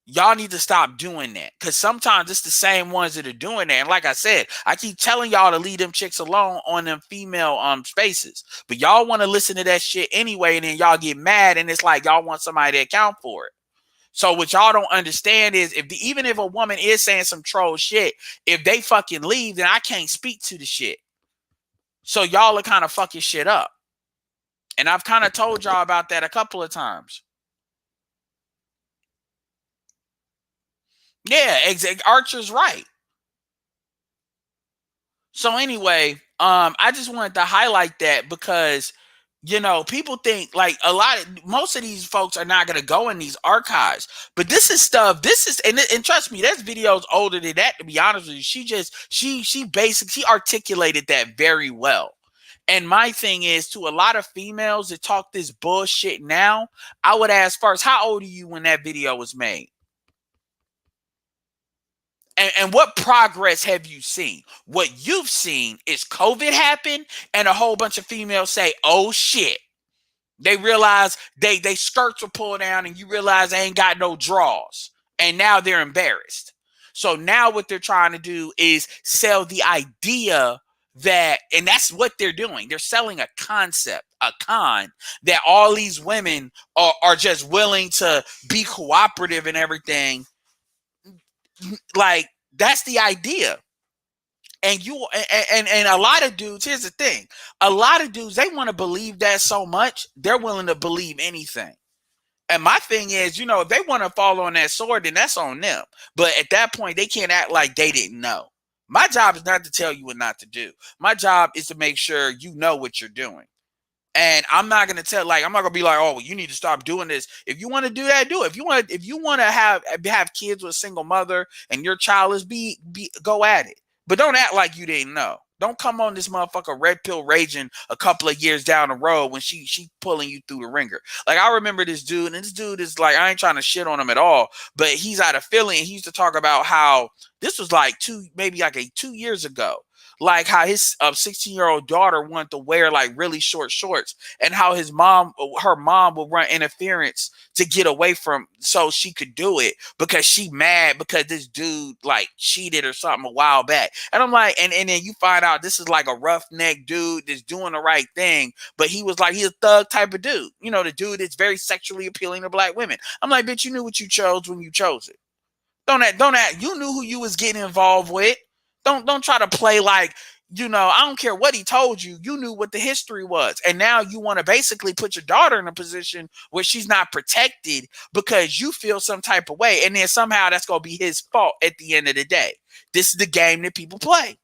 Y'all need to stop doing that because sometimes it's the same ones that are doing that. And like I said, I keep telling y'all to leave them chicks alone on them female spaces. But y'all want to listen to that shit anyway, and then y'all get mad, and it's like y'all want somebody to account for it. So what y'all don't understand is even if a woman is saying some troll shit, if they fucking leave, then I can't speak to the shit. So y'all are kind of fucking shit up. And I've kind of told y'all about that a couple of times. Yeah, exactly. Archer's right. So anyway, I just wanted to highlight that because You know, people think like most of these folks are not going to go in these archives, but this is stuff. This is, and trust me, there's videos older than that. To be honest with you, she articulated that very well. And my thing is, to a lot of females that talk this bullshit now, I would ask first, how old are you when that video was made? And what progress have you seen? What you've seen is COVID happen and a whole bunch of females say, oh shit. They realize they skirts were pulled down and you realize they ain't got no draws. And now they're embarrassed. So now what they're trying to do is sell the idea that, and that's what they're doing. They're selling a concept, a con, that all these women are just willing to be cooperative and everything. Like, that's the idea. And a lot of dudes, here's the thing. A lot of dudes, they want to believe that so much, they're willing to believe anything. And my thing is, you know, if they want to fall on that sword, then that's on them. But at that point, they can't act like they didn't know. My job is not to tell you what not to do. My job is to make sure you know what you're doing. And I'm not going to tell, like, I'm not going to be like, oh, well, you need to stop doing this. If you want to do that, do it. If you want to have kids with a single mother and your child is go at it. But don't act like you didn't know. Don't come on this motherfucker red pill raging a couple of years down the road when she pulling you through the ringer. Like, I remember this dude, and this dude is like, I ain't trying to shit on him at all, but he's out of Philly, and he used to talk about how this was like 2 years ago. Like how his 16-year-old daughter wanted to wear like really short shorts, and how her mom would run interference to get away from, so she could do it because she mad because this dude like cheated or something a while back. And I'm like, and then you find out this is like a roughneck dude that's doing the right thing, but he's a thug type of dude. You know, the dude that's very sexually appealing to black women. I'm like, bitch, you knew what you chose when you chose it. Don't act. You knew who you was getting involved with. Don't try to play like, you know, I don't care what he told you. You knew what the history was. And now you want to basically put your daughter in a position where she's not protected because you feel some type of way. And then somehow that's going to be his fault at the end of the day. This is the game that people play.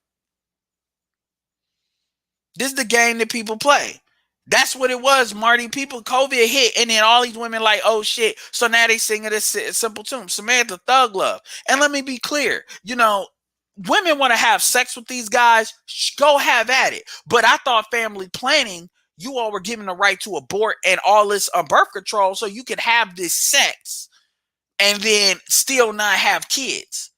That's what it was, Marty. COVID hit, and then all these women like, oh shit. So now they singing this simple tune, Samantha Thug Love. And let me be clear, you know, women want to have sex with these guys, go have at it. But I thought family planning, you all were given the right to abort and all this birth control so you could have this sex and then still not have kids.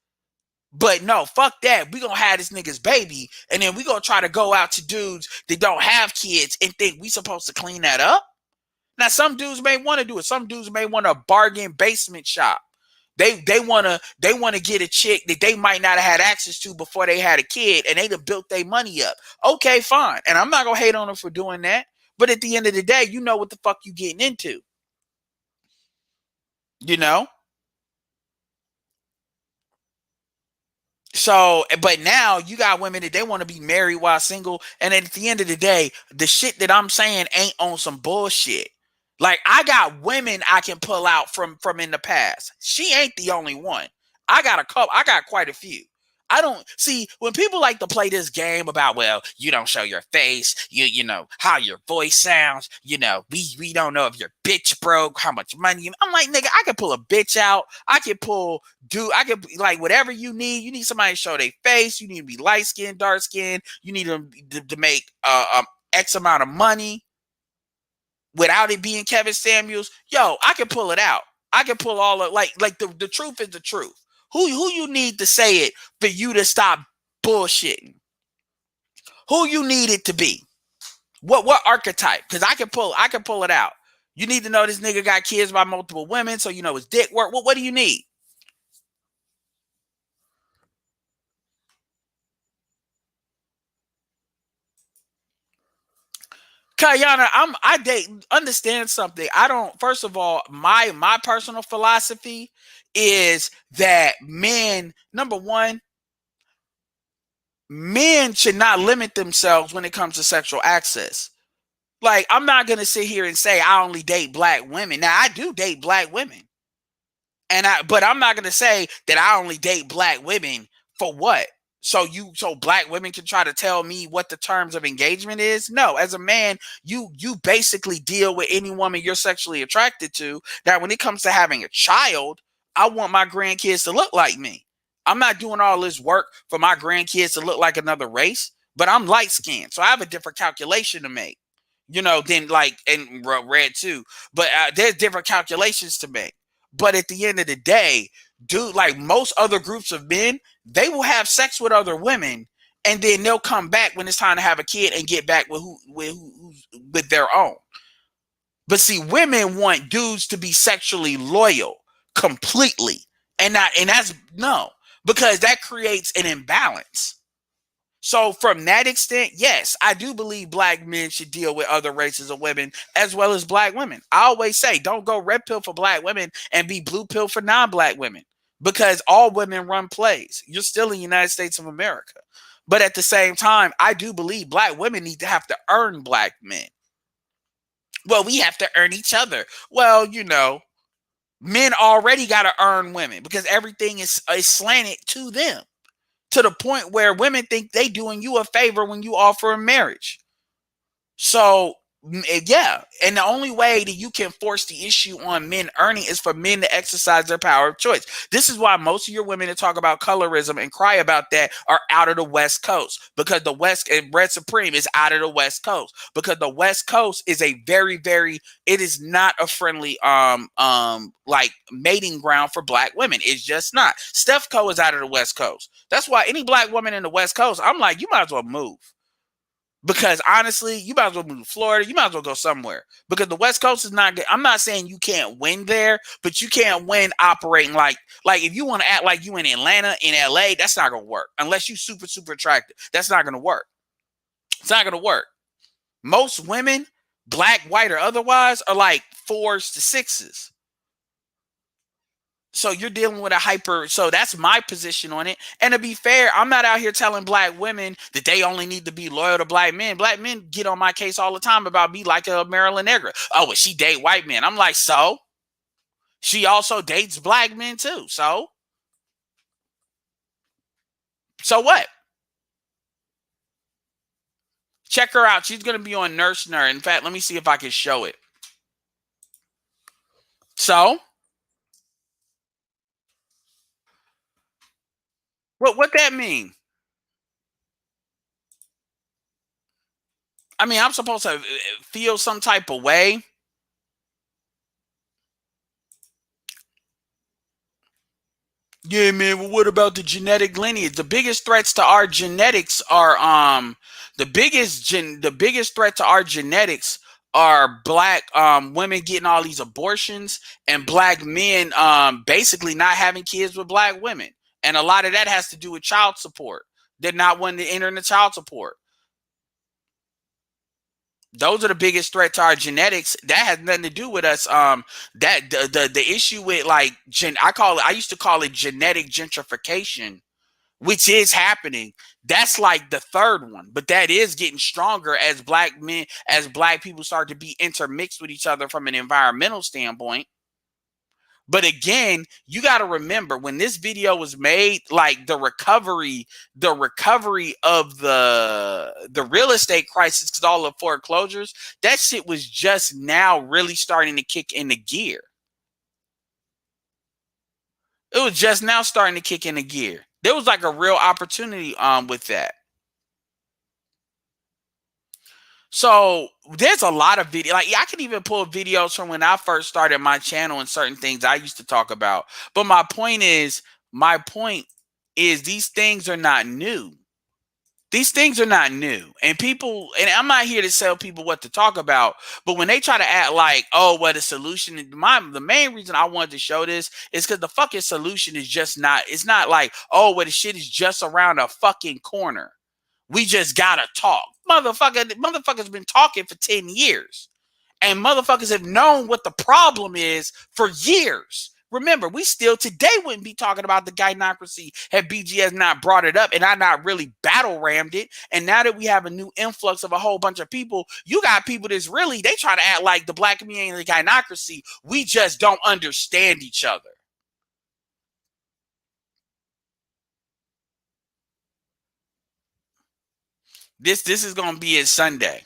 But no, fuck that. We gonna have this nigga's baby, and then we gonna try to go out to dudes that don't have kids and think we supposed to clean that up. Now, some dudes may want to do it. Some dudes may want a bargain basement shop. They want to get a chick that they might not have had access to before they had a kid, and they done built their money up. Okay, fine. And I'm not gonna hate on them for doing that. But at the end of the day, you know what the fuck you getting into. You know? So, but now you got women that they want to be married while single. And at the end of the day, the shit that I'm saying ain't on some bullshit. Like, I got women I can pull out from in the past. She ain't the only one. I got quite a few. I don't see when people like to play this game about, well, you don't show your face, you know how your voice sounds, you know, we don't know if your bitch broke, how much money. I'm like, nigga, I can pull a bitch out. I can like whatever you need. You need somebody to show their face. You need to be light skinned, dark skinned. You need them to make X amount of money without it being Kevin Samuels. Yo, I can pull it out. I can pull all of like the truth is the truth. Who you need to say it for you to stop bullshitting? Who you need it to be? What archetype? Because I can pull it out. You need to know this nigga got kids by multiple women, so you know his dick work. What do you need? Kayana, understand something. I don't, first of all, my personal philosophy is that men, number one, men should not limit themselves when it comes to sexual access. Like, I'm not going to sit here and say I only date black women. Now, I do date black women. But I'm not going to say that I only date black women for what? So black women can try to tell me what the terms of engagement is? No, as a man, you basically deal with any woman you're sexually attracted to. Now, when it comes to having a child, I want my grandkids to look like me. I'm not doing all this work for my grandkids to look like another race, but I'm light skinned, so I have a different calculation to make, than like and red too. But there's different calculations to make. But at the end of the day, dude, like most other groups of men, they will have sex with other women, and then they'll come back when it's time to have a kid and get back with their own. But see, women want dudes to be sexually loyal completely, and that's no, because that creates an imbalance. So from that extent, yes, I do believe black men should deal with other races of women as well as black women. I always say, don't go red pill for black women and be blue pill for non-black women, because all women run plays. You're still in the United States of America. But at the same time, I do believe black women need to have to earn black men. Well, we have to earn each other. Well, men already got to earn women because everything is slanted to them, to the point where women think they doing you a favor when you offer a marriage. So, yeah. And the only way that you can force the issue on men earning is for men to exercise their power of choice. This is why most of your women that talk about colorism and cry about that are out of the West Coast, because the West and Red Supreme is out of the West Coast, because the West Coast is a very, very, it is not a friendly, like mating ground for black women. It's just not. Steph Curry is out of the West Coast. That's why any black woman in the West Coast, I'm like, you might as well move. Because honestly, you might as well move to Florida. You might as well go somewhere, because the West Coast is not good. I'm not saying you can't win there, but you can't win operating like if you want to act like you in Atlanta, in LA, that's not going to work unless you super, super attractive. That's not going to work. It's not going to work. Most women, black, white, or otherwise, are like 4s to 6s. So you're dealing with so that's my position on it. And to be fair, I'm not out here telling black women that they only need to be loyal to black men. Black men get on my case all the time about me like a Marilyn Negra. Oh, well, she date white men. I'm like, so? She also dates black men too. So what? Check her out. She's going to be on Nurse Nerd. In fact, let me see if I can show it. So? What that mean? I mean, I'm supposed to feel some type of way. Yeah, man. Well, what about the genetic lineage? The biggest threats to our genetics are the biggest threat to our genetics are black women getting all these abortions, and black men basically not having kids with black women. And a lot of that has to do with child support. They're not wanting to enter into child support. Those are the biggest threat to our genetics. That has nothing to do with us. That the issue with like I used to call it genetic gentrification, which is happening. That's like the third one, but that is getting stronger as black people start to be intermixed with each other from an environmental standpoint. But again, you got to remember, when this video was made, like the recovery of the real estate crisis, because all the foreclosures, that shit was just now really starting to kick into gear. It was just now starting to kick into gear. There was like a real opportunity with that. So there's a lot of video. Like I can even pull videos from when I first started my channel and certain things I used to talk about. But my point is these things are not new. These things are not new. And I'm not here to tell people what to talk about, but when they try to act like, oh, well, the solution, the main reason I wanted to show this is because the fucking solution is just not, it's not like, oh, well, the shit is just around a fucking corner. We just gotta talk. Motherfuckers been talking for 10 years. And motherfuckers have known what the problem is for years. Remember, we still today wouldn't be talking about the gynocracy had BGS not brought it up and I not really battle rammed it. And now that we have a new influx of a whole bunch of people, you got people that's really, they try to act like the black community and the gynocracy, we just don't understand each other. This is gonna be his Sunday.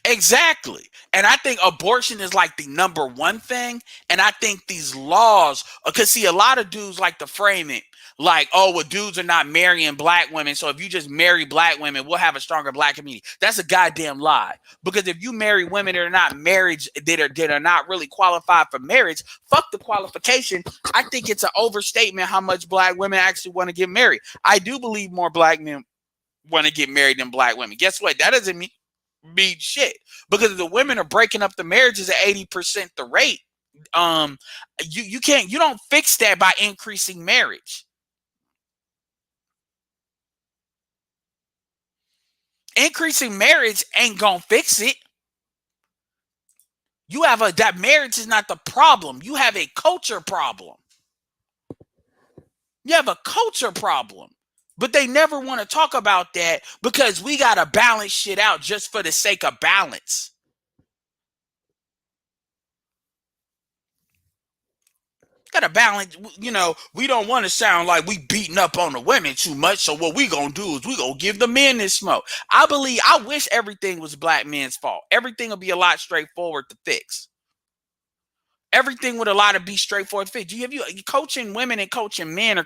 Exactly. And I think abortion is like the number one thing. And I think these laws, because see, a lot of dudes like to frame it like, oh, well, dudes are not marrying black women. So if you just marry black women, we'll have a stronger black community. That's a goddamn lie. Because if you marry women that are not married, that are not really qualified for marriage, fuck the qualification. I think it's an overstatement how much black women actually want to get married. I do believe more black men want to get married than black women. Guess what? That doesn't mean shit, because if the women are breaking up the marriages at 80% the rate, you don't fix that by increasing marriage. Increasing marriage ain't gonna fix it. You have that marriage is not the problem. You have a culture problem. You have a culture problem. But they never want to talk about that because we got to balance shit out just for the sake of balance. Got to balance, we don't want to sound like we beating up on the women too much. So what we going to do is we going to give the men this smoke. I wish everything was black men's fault. Everything would be a lot straightforward to fix. Everything would allow to be straightforward to fix. You coaching women and coaching men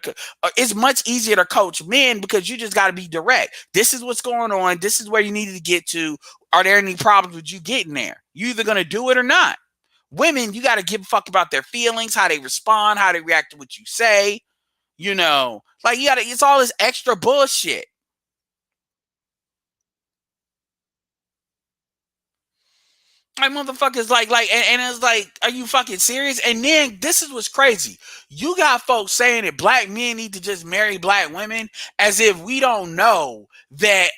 it's much easier to coach men because you just got to be direct. This is what's going on. This is where you needed to get to. Are there any problems with you getting there? You either going to do it or not. Women, you got to give a fuck about their feelings, how they respond, how they react to what you say. It's all this extra bullshit. Like motherfuckers and it's like, are you fucking serious? And then this is what's crazy. You got folks saying that black men need to just marry black women as if we don't know that,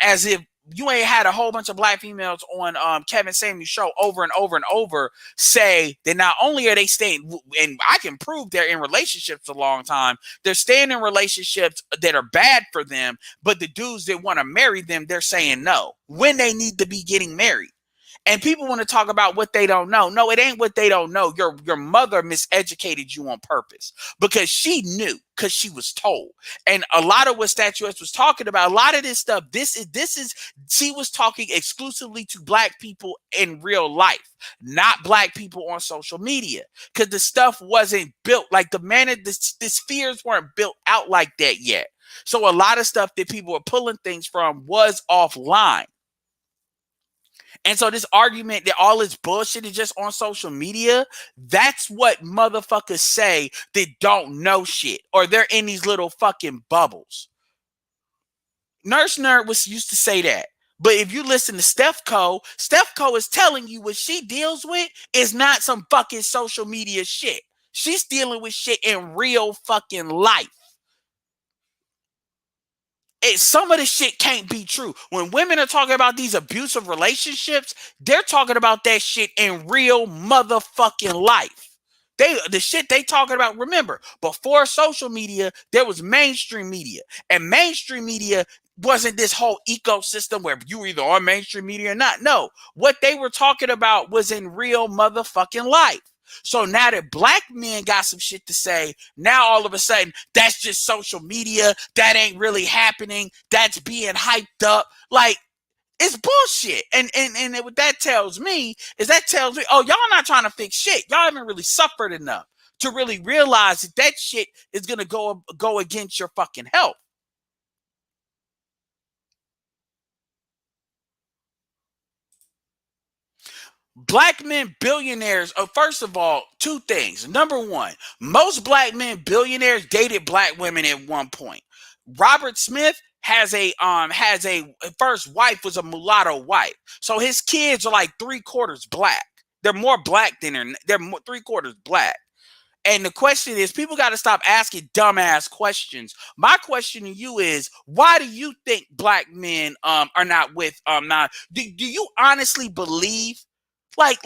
as if you ain't had a whole bunch of black females on Kevin Samuels' show over and over and over say that not only are they staying, and I can prove they're in relationships a long time, they're staying in relationships that are bad for them, but the dudes that want to marry them, they're saying no when they need to be getting married. And people want to talk about what they don't know. No, it ain't what they don't know. Your mother miseducated you on purpose because she knew, because she was told. And a lot of what Statuettes was talking about, a lot of this stuff, she was talking exclusively to black people in real life, not black people on social media. Because the stuff wasn't built like the spheres weren't built out like that yet. So a lot of stuff that people were pulling things from was offline. And so this argument that all this bullshit is just on social media, that's what motherfuckers say that don't know shit, or they're in these little fucking bubbles. Nurse Nerd used to say that. But if you listen to Steph Co is telling you what she deals with is not some fucking social media shit. She's dealing with shit in real fucking life. Some of the shit can't be true. When women are talking about these abusive relationships, they're talking about that shit in real motherfucking life. The shit they talking about, remember, before social media, there was mainstream media. And mainstream media wasn't this whole ecosystem where you were either on mainstream media or not. No, what they were talking about was in real motherfucking life. So now that black men got some shit to say, now all of a sudden, that's just social media. That ain't really happening. That's being hyped up. Like, it's bullshit. And what that tells me, oh, y'all not trying to fix shit. Y'all haven't really suffered enough to really realize that shit is going to go against your fucking health. Black men billionaires, first of all, two things. Number one, most black men billionaires dated black women at one point. Robert Smith has a first wife was a mulatto wife. So his kids are like 3/4 black. They're more black than they're 3/4 black. And the question is, people got to stop asking dumbass questions. My question to you is, why do you think black men are not with do you honestly believe? Like,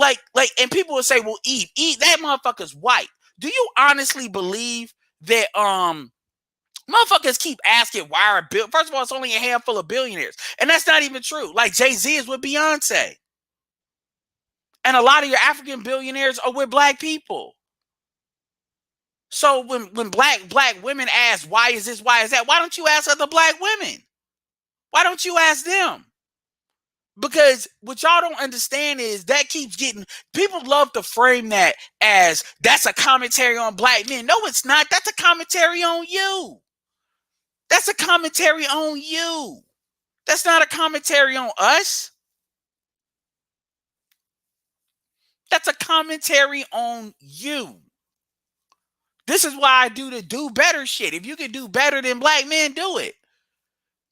and people will say, well, Eve, that motherfucker's white. Do you honestly believe that motherfuckers keep asking why are first of all, it's only a handful of billionaires, and that's not even true. Like Jay-Z is with Beyonce, and a lot of your African billionaires are with black people. So when black women ask, why is this, why is that, why don't you ask other black women? Why don't you ask them? Because what y'all don't understand is that keeps getting, people love to frame that as that's a commentary on black men. No, it's not. That's a commentary on you. That's a commentary on you. That's not a commentary on us. That's a commentary on you. This is why I do the do better shit. If you can do better than black men, do it.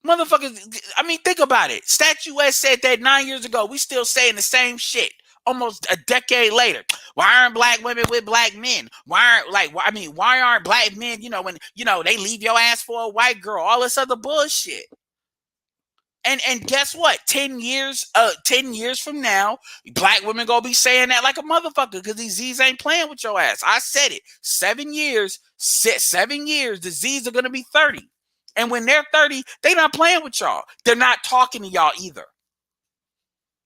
Motherfuckers, I mean, think about it. Statuette said that 9 years ago. We still saying the same shit almost a decade later. Why aren't black women with black men? Why aren't black men, when, they leave your ass for a white girl, all this other bullshit. And guess what? 10 years from now, black women gonna be saying that like a motherfucker because these Z's ain't playing with your ass. I said it. 7 years, the Z's are gonna be 30. And when they're 30, they not playing with y'all. They're not talking to y'all either.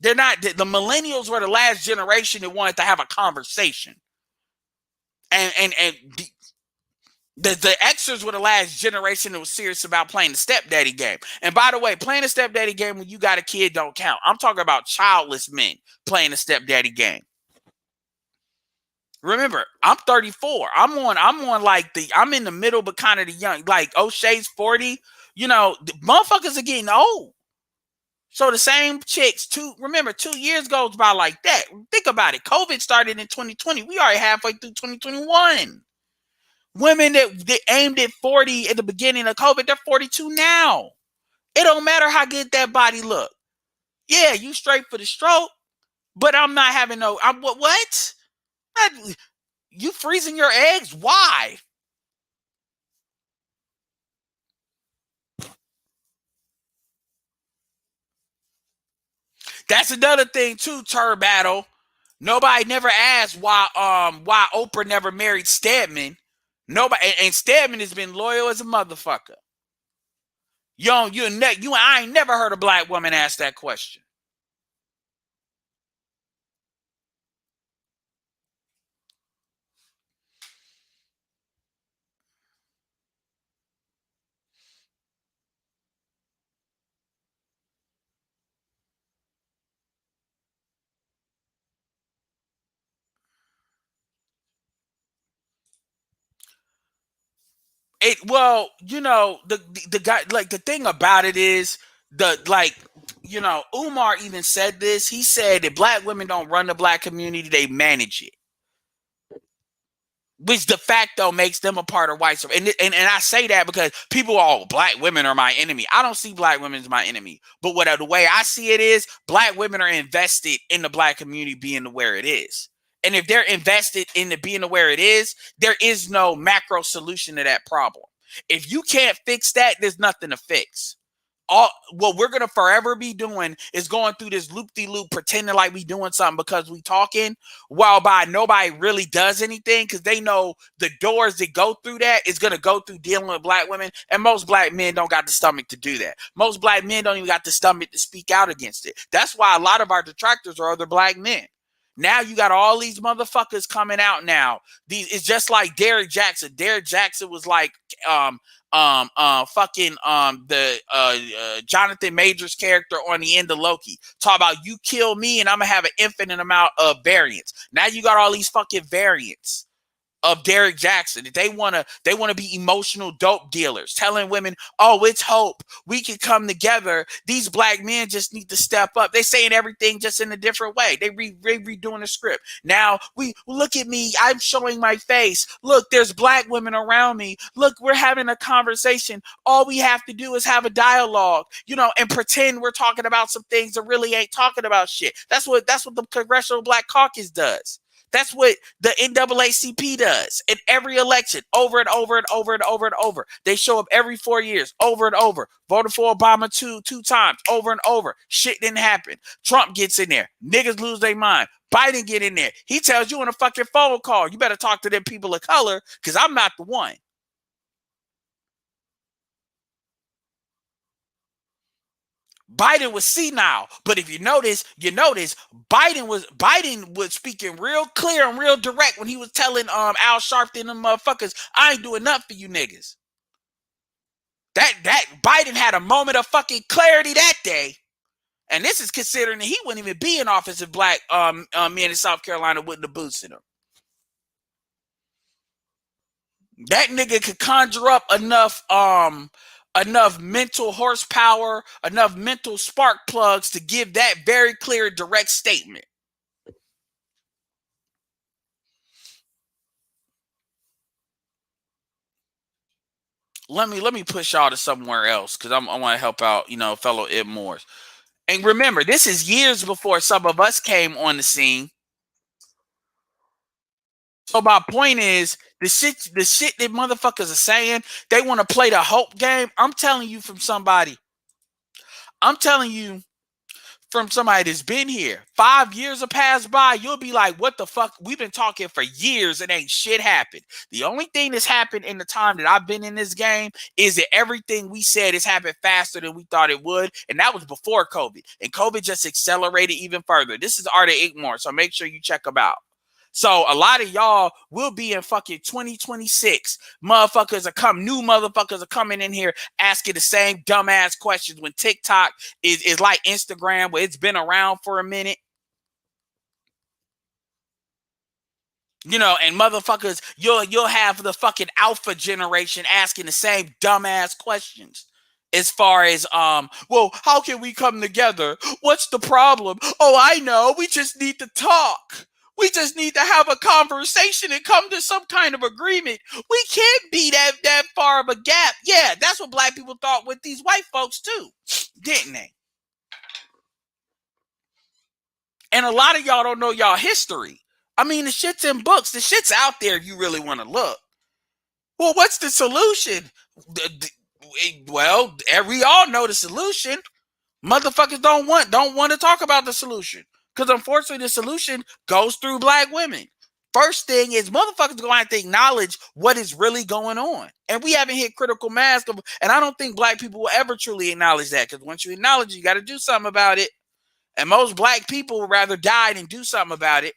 They're not. The millennials were the last generation that wanted to have a conversation. And the Xers were the last generation that was serious about playing the stepdaddy game. And by the way, playing the stepdaddy game when you got a kid don't count. I'm talking about childless men playing the stepdaddy game. Remember, I'm 34. I'm in the middle, but kind of the young. Like O'Shea's 40. The motherfuckers are getting old. So the same chicks, 2 years goes by like that. Think about it. COVID started in 2020. We already halfway through 2021. Women that aimed at 40 at the beginning of COVID, they're 42 now. It don't matter how good that body look. Yeah, you straight for the stroke, but I'm not having no. What? You freezing your eggs? Why? That's another thing too, Turbattle. Nobody never asked why Oprah never married Stedman. Nobody, and Stedman has been loyal as a motherfucker. I ain't never heard a black woman ask that question. The guy, like, the thing about it is Umar even said this. He said that black women don't run the black community, they manage it. Which de facto makes them a part of white supremacy. And I say that because people are, black women are my enemy. I don't see black women as my enemy. But the way I see it is, black women are invested in the black community being where it is. And if they're invested in being where it is, there is no macro solution to that problem. If you can't fix that, there's nothing to fix. What we're going to forever be doing is going through this loop-de-loop, pretending like we doing something because we talking, while by nobody really does anything because they know the doors that go through that is going to go through dealing with black women, and most black men don't got the stomach to do that. Most black men don't even got the stomach to speak out against it. That's why a lot of our detractors are other black men. Now you got all these motherfuckers coming out now. It's just like Derrick Jackson. Derrick Jackson was like Jonathan Majors character on the end of Loki. Talk about, you kill me and I'm gonna have an infinite amount of variants. Now you got all these fucking variants of Derrick Jackson. They want to be emotional dope dealers, telling women, oh, it's hope, we can come together. These black men just need to step up. They saying everything just in a different way. They redoing the script. Now we look at me, I'm showing my face. Look, there's black women around me. Look, we're having a conversation. All we have to do is have a dialogue, and pretend we're talking about some things that really ain't talking about shit. That's what the Congressional Black Caucus does. That's what the NAACP does in every election, over and over and over and over and over. They show up every 4 years, over and over. Voted for Obama two times, over and over. Shit didn't happen. Trump gets in there. Niggas lose their mind. Biden get in there. He tells you on a fucking phone call, you better talk to them people of color because I'm not the one. Biden was senile, but if you notice, Biden was speaking real clear and real direct when he was telling Al Sharpton and them motherfuckers, I ain't doing nothing for you niggas. That Biden had a moment of fucking clarity that day. And this is considering that he wouldn't even be in office if black men in South Carolina wouldn't have boosted him. That nigga could conjure up enough mental horsepower, enough mental spark plugs to give that very clear, direct statement. Let me push y'all to somewhere else because I want to help out, fellow Ed Moores. And remember, this is years before some of us came on the scene. So my point is, the shit that motherfuckers are saying, they want to play the hope game. I'm telling you from somebody that's been here. 5 years have passed by. You'll be like, what the fuck? We've been talking for years and ain't shit happened. The only thing that's happened in the time that I've been in this game is that everything we said has happened faster than we thought it would. And that was before COVID. And COVID just accelerated even further. This is Art of Igmore, so make sure you check them out. So a lot of y'all will be in fucking 2026. New motherfuckers are coming in here asking the same dumbass questions when TikTok is like Instagram, where it's been around for a minute. And motherfuckers, you'll have the fucking alpha generation asking the same dumbass questions. As far as, well, how can we come together? What's the problem? Oh, I know. We just need to talk. We just need to have a conversation and come to some kind of agreement. We can't be that far of a gap. Yeah, that's what black people thought with these white folks too, didn't they? And a lot of y'all don't know y'all history. I mean, the shit's in books. The shit's out there if you really want to look. Well, what's the solution? Well, we all know the solution. Motherfuckers don't want to talk about the solution. Because unfortunately, the solution goes through black women. First thing is, motherfuckers going to have to acknowledge what is really going on. And we haven't hit critical mass. And I don't think black people will ever truly acknowledge that. Because once you acknowledge it, you got to do something about it. And most black people would rather die than do something about it.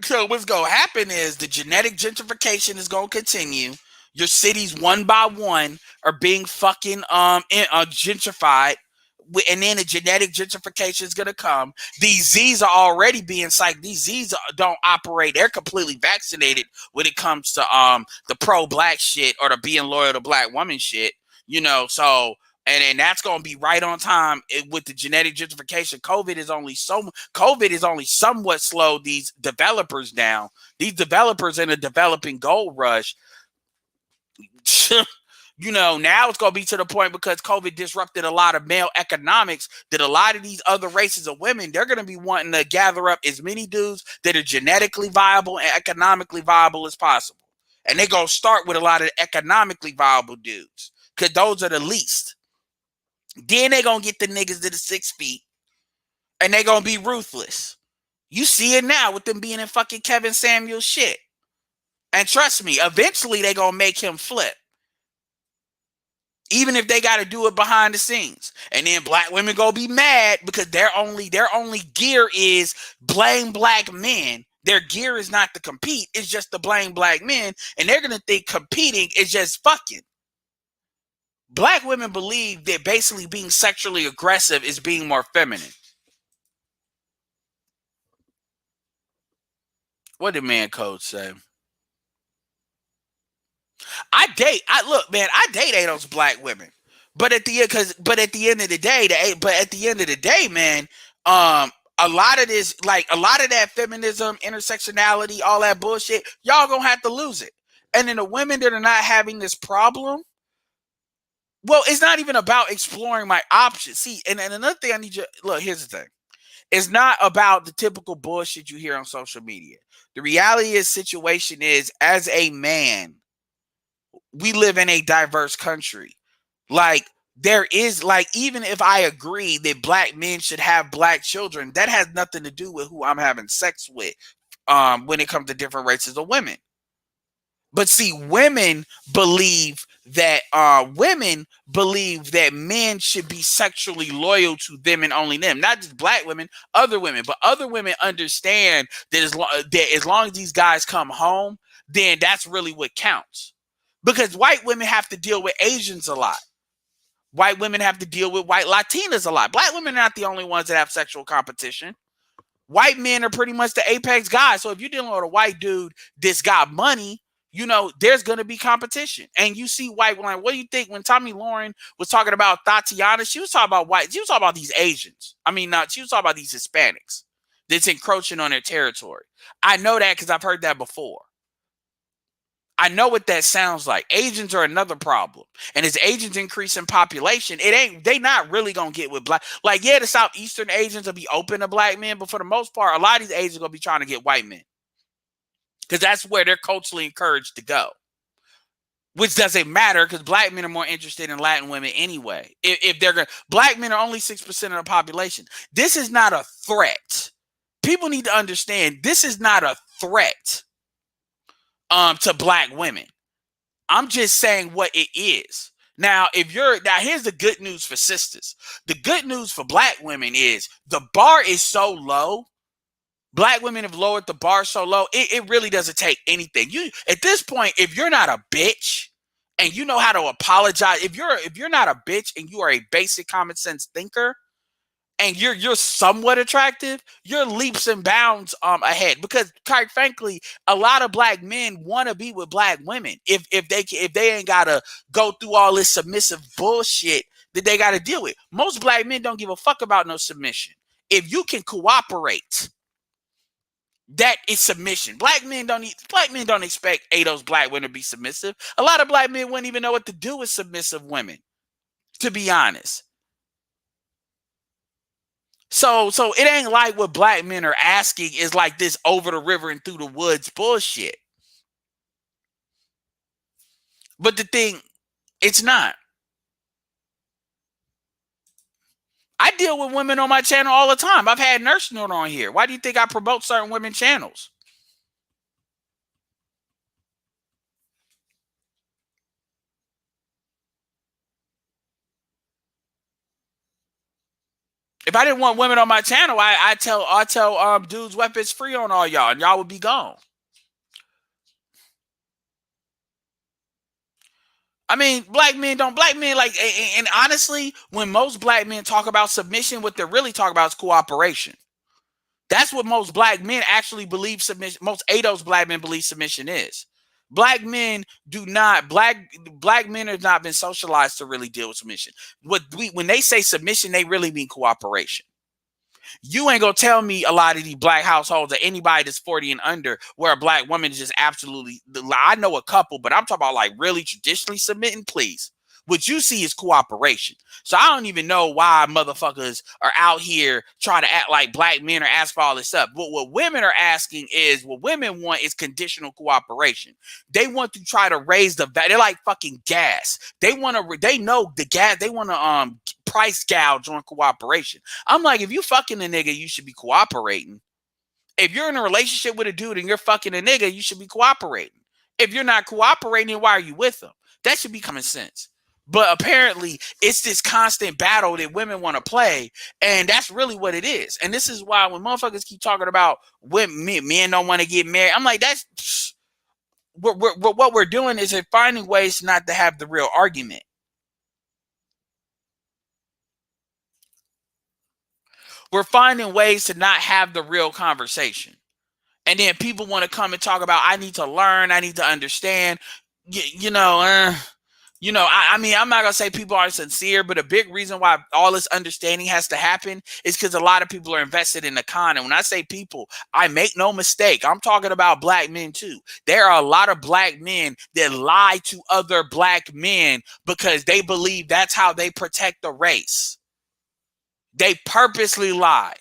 So what's going to happen is the genetic gentrification is going to continue. Your cities, one by one, are being fucking gentrified. And then the genetic gentrification is going to come. These Z's are already being psyched. These Z's don't operate. They're completely vaccinated when it comes to the pro-black shit or the being loyal to black woman shit. So... And that's going to be right on time with the genetic gentrification. COVID is only somewhat slowed these developers down. These developers in a developing gold rush. Now it's going to be to the point because COVID disrupted a lot of male economics that a lot of these other races of women, they're going to be wanting to gather up as many dudes that are genetically viable and economically viable as possible. And they're going to start with a lot of economically viable dudes because those are the least. Then they gonna get the niggas to the 6 feet, and they gonna be ruthless. You see it now with them being in fucking Kevin Samuels shit. And trust me, eventually they gonna make him flip. Even if they gotta do it behind the scenes. And then black women gonna be mad because their only gear is blame black men. Their gear is not to compete, it's just to blame black men, and they're gonna think competing is just fucking. Black women believe that basically being sexually aggressive is being more feminine. What did Man Code say? I date those black women. But at the end of the day, man, a lot of that feminism, intersectionality, all that bullshit, y'all gonna have to lose it. And then the women that are not having this problem, well, it's not even about exploring my options. See, and another thing I need you, look, here's the thing. It's not about the typical bullshit you hear on social media. The reality is, situation is, as a man, we live in a diverse country. Like, there is, like, even if I agree that black men should have black children, that has nothing to do with who I'm having sex with when it comes to different races of women. But see, women believe that men should be sexually loyal to them and only them. Not just black women, other women. But other women understand that as long as these guys come home, then that's really what counts. Because white women have to deal with Asians a lot. White women have to deal with white Latinas a lot. Black women are not the only ones that have sexual competition. White men are pretty much the apex guys. So if you're dealing with a white dude that's got money, you know, there's going to be competition. And you see white, like, what do you think when Tommy Lauren was talking about Tatiana? She was talking about white. She was talking about these Asians. I mean, she was talking about these Hispanics that's encroaching on their territory. I know that because I've heard that before. I know what that sounds like. Asians are another problem. And as Asians increase in population, they not really going to get with black. Like, yeah, the Southeastern Asians will be open to black men, but for the most part, a lot of these Asians are going to be trying to get white men. Because that's where they're culturally encouraged to go. Which doesn't matter because black men are more interested in Latin women anyway. If they're going, black men are only 6% of the population. This is not a threat. People need to understand this is not a threat to black women. I'm just saying what it is. Now, here's the good news for sisters. The good news for black women is the bar is so low. Black women have lowered the bar so low, it really doesn't take anything. At this point, if you're not a bitch and you know how to apologize, if you're not a bitch and you are a basic common sense thinker and you're somewhat attractive, you're leaps and bounds ahead. Because quite frankly, a lot of black men want to be with black women if they ain't gotta go through all this submissive bullshit that they gotta deal with. Most black men don't give a fuck about no submission. If you can cooperate, that is submission. Black men don't expect ADOS black women to be submissive. A lot of black men wouldn't even know what to do with submissive women, to be honest. So it ain't like what black men are asking is like this over the river and through the woods bullshit. But the thing, it's not. I deal with women on my channel all the time. I've had Nurse Note on here. Why do you think I promote certain women channels? If I didn't want women on my channel, I tell dudes weapons free on all y'all, and y'all would be gone. I mean, black men like, and honestly, when most black men talk about submission, what they're really talking about is cooperation. That's what most black men actually believe submission. Most ADOS black men believe submission is. Black men do not. Black men have not been socialized to really deal with submission. When they say submission, they really mean cooperation. You ain't gonna tell me a lot of these black households or anybody that's 40 and under where a black woman is just absolutely. I know a couple, but I'm talking about like really traditionally submitting. Please, what you see is cooperation. So I don't even know why motherfuckers are out here trying to act like black men are asking for all this stuff. But what women are asking is, what women want is conditional cooperation. They want to try to raise the value. They're like fucking gas. They know the gas. They want to price gouge on cooperation. I'm like, if you fucking a nigga, you should be cooperating. If you're in a relationship with a dude and you're fucking a nigga, you should be cooperating. If you're not cooperating, why are you with them? That should be common sense. But apparently, it's this constant battle that women want to play, and that's really what it is. And this is why when motherfuckers keep talking about men don't want to get married, I'm like, that's what we're doing is finding ways not to have the real argument. We're finding ways to not have the real conversation. And then people want to come and talk about, I need to learn, I need to understand, I mean, I'm not going to say people aren't sincere, but a big reason why all this understanding has to happen is because a lot of people are invested in the con. And when I say people, I make no mistake. I'm talking about black men too. There are a lot of black men that lie to other black men because they believe that's how they protect the race. They purposely lie.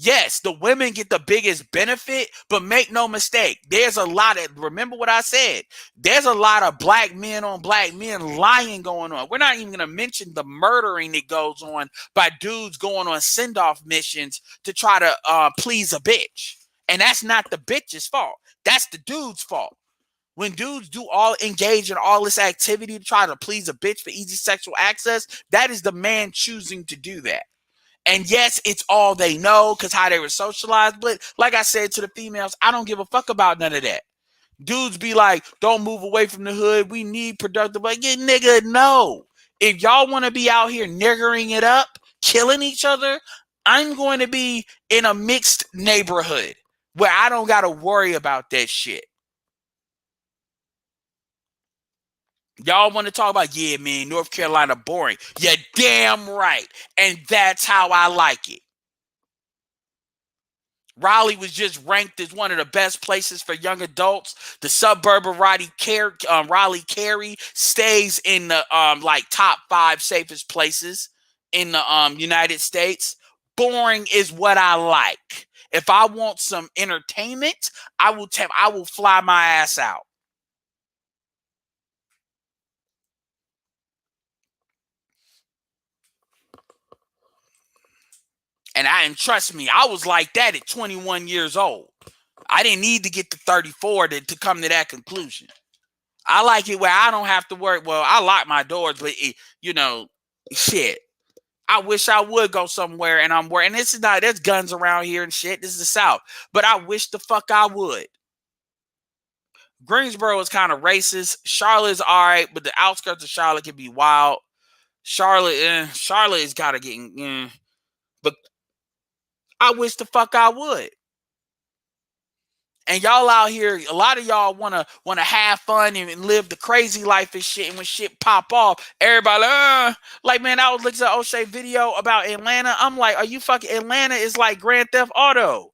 Yes, the women get the biggest benefit, but make no mistake, there's a lot of, remember what I said, there's a lot of black men on black men lying going on. We're not even going to mention the murdering that goes on by dudes going on send-off missions to try to please a bitch. And that's not the bitch's fault. That's the dude's fault. When dudes do all engage in all this activity to try to please a bitch for easy sexual access, that is the man choosing to do that. And yes, it's all they know because how they were socialized. But like I said to the females, I don't give a fuck about none of that. Dudes be like, don't move away from the hood. We need productive. Like, yeah, nigga, no. If y'all want to be out here niggering it up, killing each other, I'm going to be in a mixed neighborhood where I don't got to worry about that shit. Y'all want to talk about, yeah, man, North Carolina boring. You're damn right. And that's how I like it. Raleigh was just ranked as one of the best places for young adults. The suburb of Raleigh Cary stays in the like top 5 safest places in the United States. Boring is what I like. If I want some entertainment, I will fly my ass out. And trust me, I was like that at 21 years old. I didn't need to get to 34 to come to that conclusion. I like it where I don't have to worry. Well, I lock my doors, but shit. I wish I would go somewhere and I'm worried. And there's guns around here and shit. This is the South. But I wish the fuck I would. Greensboro is kind of racist. Charlotte is all right, but the outskirts of Charlotte can be wild. Charlotte has got to get... But I wish the fuck I would. And y'all out here, a lot of y'all wanna have fun and live the crazy life and shit. And when shit pop off, everybody like, man, I was looking at O'Shea video about Atlanta. I'm like, are you fucking... Atlanta is like Grand Theft Auto.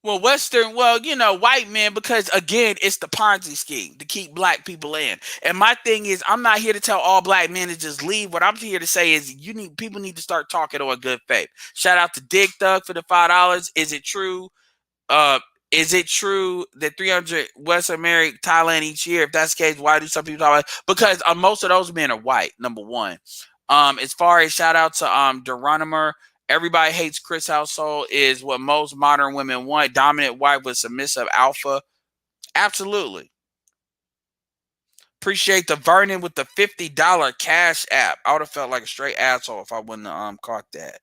Well, white men, because again, it's the Ponzi scheme to keep black people in. And my thing is, I'm not here to tell all black men to just leave. What I'm here to say is people need to start talking on good faith. Shout out to Dig Thug for the $5. Is it true? Is it true that 300 Western marry Thailand each year? If that's the case, why do some people talk about it? Because most of those men are white, number one. As far as shout out to Deronimer, everybody hates Chris Household is what most modern women want. Dominant wife with submissive alpha. Absolutely. Appreciate the Vernon with the $50 cash app. I would have felt like a straight asshole if I wouldn't have caught that.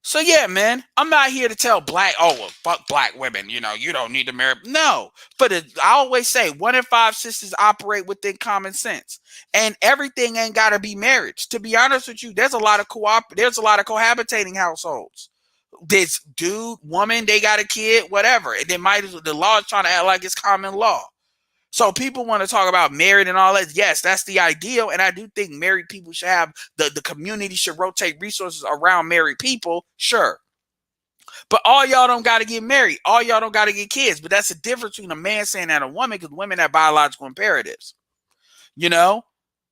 So yeah, man, I'm not here to tell fuck black women, you don't need to marry. No, I always say 1 in 5 sisters operate within common sense, and everything ain't gotta be marriage. To be honest with you, there's a lot of cohabitating households. This dude, woman, they got a kid, whatever, and then the law is trying to act like it's common law. So people want to talk about married and all that. Yes, that's the ideal. And I do think married people should have the community should rotate resources around married people. Sure. But all y'all don't got to get married. All y'all don't got to get kids. But that's the difference between a man saying that and a woman, because women have biological imperatives.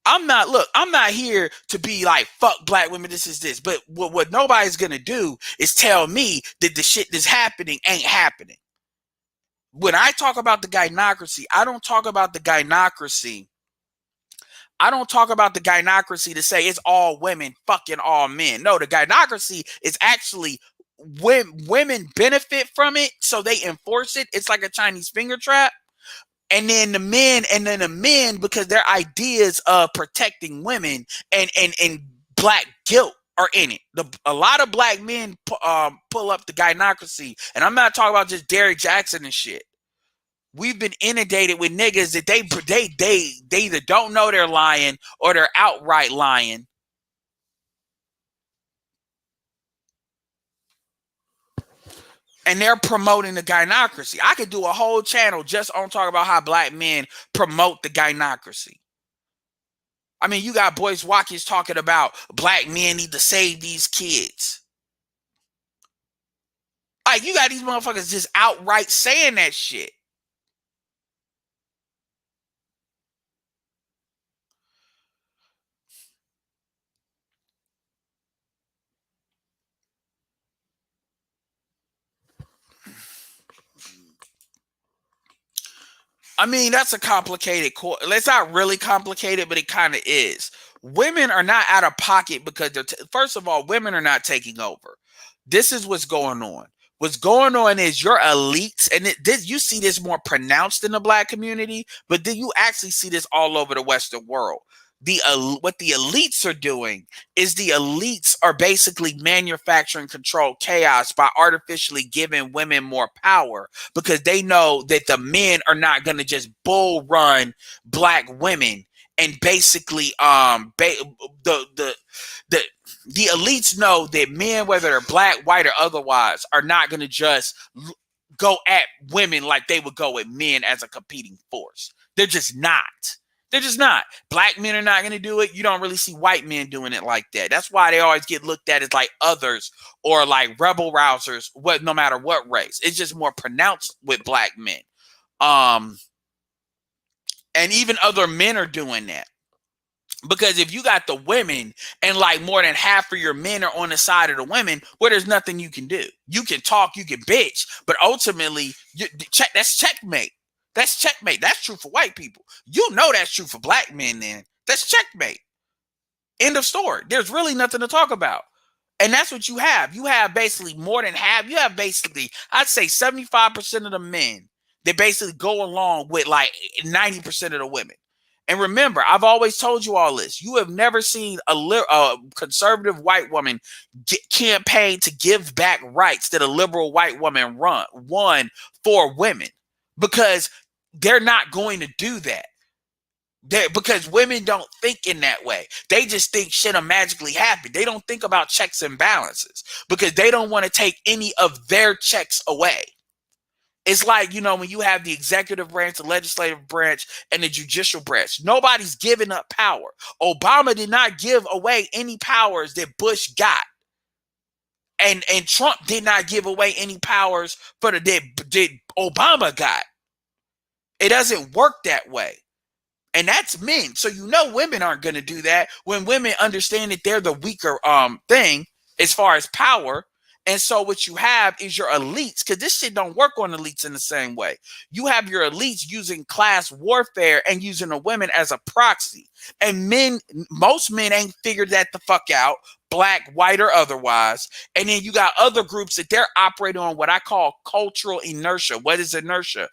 I'm not here to be like, fuck black women, this is this. But what nobody's going to do is tell me that the shit that's happening ain't happening. When I talk about the gynocracy, I don't talk about the gynocracy to say it's all women fucking all men. No, the gynocracy is actually women benefit from it, so they enforce it. It's like a Chinese finger trap. And then the men, because their ideas of protecting women and black guilt are in it. A lot of black men pull up the gynocracy, and I'm not talking about just Derrick Jackson and shit. We've been inundated with niggas that they either don't know they're lying or they're outright lying. And they're promoting the gynocracy. I could do a whole channel just on talking about how black men promote the gynocracy. I mean, you got Boyce Watkins talking about black men need to save these kids. Like, you got these motherfuckers just outright saying that shit. I mean, that's a complicated it's not really complicated, but it kind of is. Women are not out of pocket because first of all, women are not taking over. This is what's going on. What's going on is your elites, and you see this more pronounced in the black community, but then you actually see this all over the Western world. What the elites are doing is the elites are basically manufacturing controlled chaos by artificially giving women more power, because they know that the men are not going to just bull run black women. And basically, the elites know that men, whether they're black, white, or otherwise, are not going to just go at women like they would go at men as a competing force. They're just not. They're just not. Black men are not going to do it. You don't really see white men doing it like that. That's why they always get looked at as like others or like rebel rousers, no matter what race. It's just more pronounced with black men. And even other men are doing that. Because if you got the women and like more than half of your men are on the side of the women, well, there's nothing you can do. You can talk, you can bitch, but ultimately, that's checkmate. That's checkmate. That's true for white people. You know that's true for black men then. That's checkmate. End of story. There's really nothing to talk about. And that's what you have. You have basically more than half. You have basically, I'd say 75% of the men that basically go along with like 90% of the women. And remember, I've always told you all this. You have never seen a conservative white woman campaign to give back rights that a liberal white woman won for women, because they're not going to do that. Because women don't think in that way. They just think shit will magically happen. They don't think about checks and balances because they don't want to take any of their checks away. It's like, when you have the executive branch, the legislative branch, and the judicial branch, nobody's giving up power. Obama did not give away any powers that Bush got. And Trump did not give away any powers that Obama got. It doesn't work that way. And that's men. So women aren't going to do that when women understand that they're the weaker thing as far as power. And so what you have is your elites, because this shit don't work on elites in the same way. You have your elites using class warfare and using the women as a proxy. And most men ain't figured that the fuck out, black, white, or otherwise. And then you got other groups that they're operating on what I call cultural inertia. What is inertia?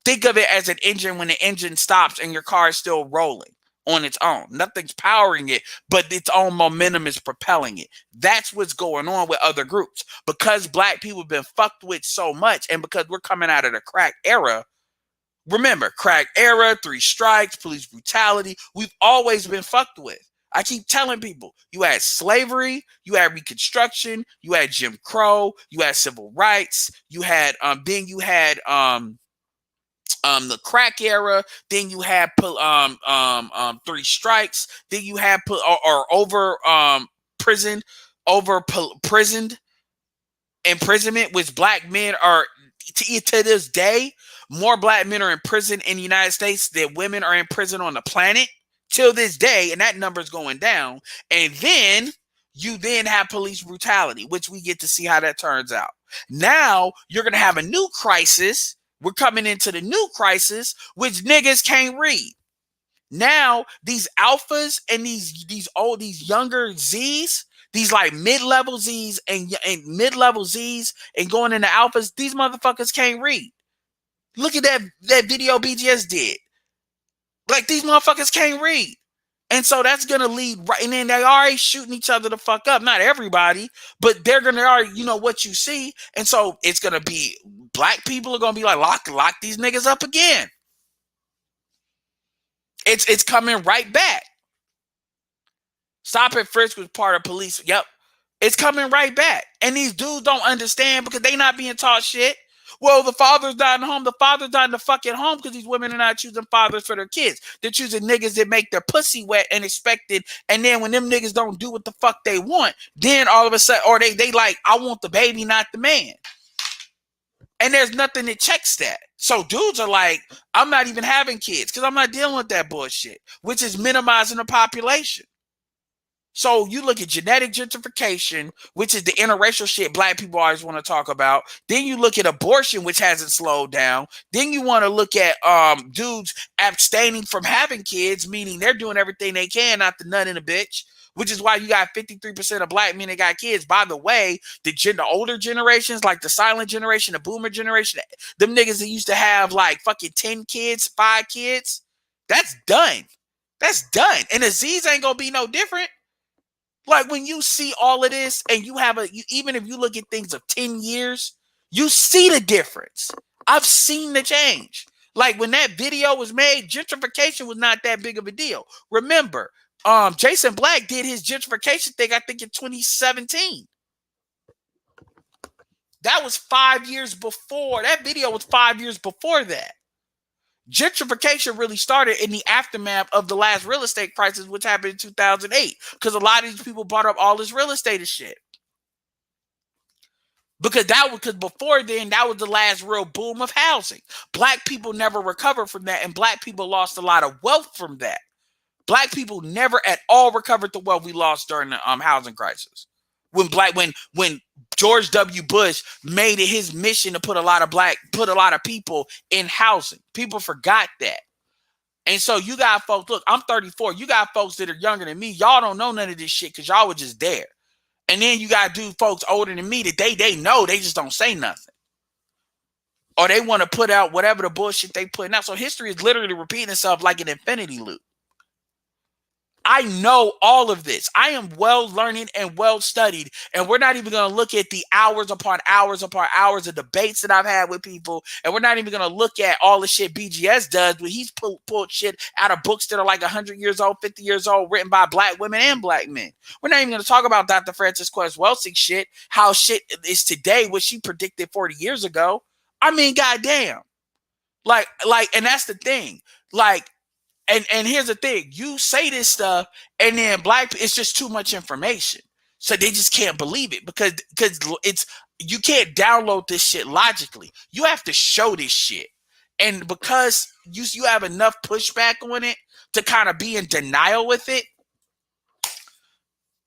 Think of it as an engine when the engine stops and your car is still rolling on its own. Nothing's powering it, but its own momentum is propelling it. That's what's going on with other groups. Because black people have been fucked with so much, and because we're coming out of the crack era, remember, crack era, 3 strikes, police brutality, we've always been fucked with. I keep telling people, you had slavery, you had Reconstruction, you had Jim Crow, you had civil rights, you had the crack era, then you had 3 strikes, then you had imprisonment, which black men are to this day, more black men are in prison in the United States than women are in prison on the planet till this day, and that number's going down. And then you have police brutality, which we get to see how that turns out. Now you're gonna have a new crisis. We're coming into the new crisis, which niggas can't read. Now, these alphas and these younger Zs, these like mid-level Zs and mid-level Zs and going into alphas, these motherfuckers can't read. Look at that video BGS did. Like, these motherfuckers can't read. And so that's going to lead right. And then they already shooting each other the fuck up. Not everybody, but they're going to already, what you see. And so it's going to be black people are going to be like, lock these niggas up again. It's coming right back. Stop and frisk was part of police. Yep. It's coming right back. And these dudes don't understand because they not being taught shit. Well, the fathers died in home. The fathers died in the fucking home because these women are not choosing fathers for their kids. They're choosing niggas that make their pussy wet and expected. And then when them niggas don't do what the fuck they want, then all of a sudden, or they like, I want the baby, not the man. And there's nothing that checks that. So dudes are like, I'm not even having kids because I'm not dealing with that bullshit, which is minimizing the population. So you look at genetic gentrification, which is the interracial shit black people always want to talk about. Then you look at abortion, which hasn't slowed down. Then you want to look at dudes abstaining from having kids, meaning they're doing everything they can not to nut in a bitch, which is why you got 53% of black men that got kids. By the way, the older generations, like the silent generation, the boomer generation, them niggas that used to have like fucking 10 kids, 5 kids, that's done. That's done. And Aziz ain't gonna be no different. Like when you see all of this and you have even if you look at things of 10 years, you see the difference. I've seen the change. Like when that video was made, gentrification was not that big of a deal. Remember, Jason Black did his gentrification thing, I think in 2017. That was 5 years before. That video was 5 years before that. Gentrification really started in the aftermath of the last real estate crisis, which happened in 2008, because a lot of these people bought up all this real estate and shit. Because before then, that was the last real boom of housing. Black people never recovered from that, and black people lost a lot of wealth from that. Black people never at all recovered the wealth we lost during the housing crisis. When George W. Bush made it his mission to put a lot of people in housing. People forgot that. And so you got folks, look, I'm 34. You got folks that are younger than me. Y'all don't know none of this shit because y'all were just there. And then you got folks older than me that they know, they just don't say nothing. Or they want to put out whatever the bullshit they putting out. So history is literally repeating itself like an infinity loop. I know all of this. I am well learned and well studied. And we're not even going to look at the hours upon hours upon hours of debates that I've had with people. And we're not even going to look at all the shit BGS does when he's pulled shit out of books that are like 100 years old, 50 years old, written by black women and black men. We're not even going to talk about Dr. Frances Quest Welsing shit, how shit is today, what she predicted 40 years ago. I mean, goddamn. Like, and that's the thing. Like, And here's the thing, you say this stuff and then it's just too much information. So they just can't believe it because you can't download this shit logically. You have to show this shit. And because you have enough pushback on it to kind of be in denial with it,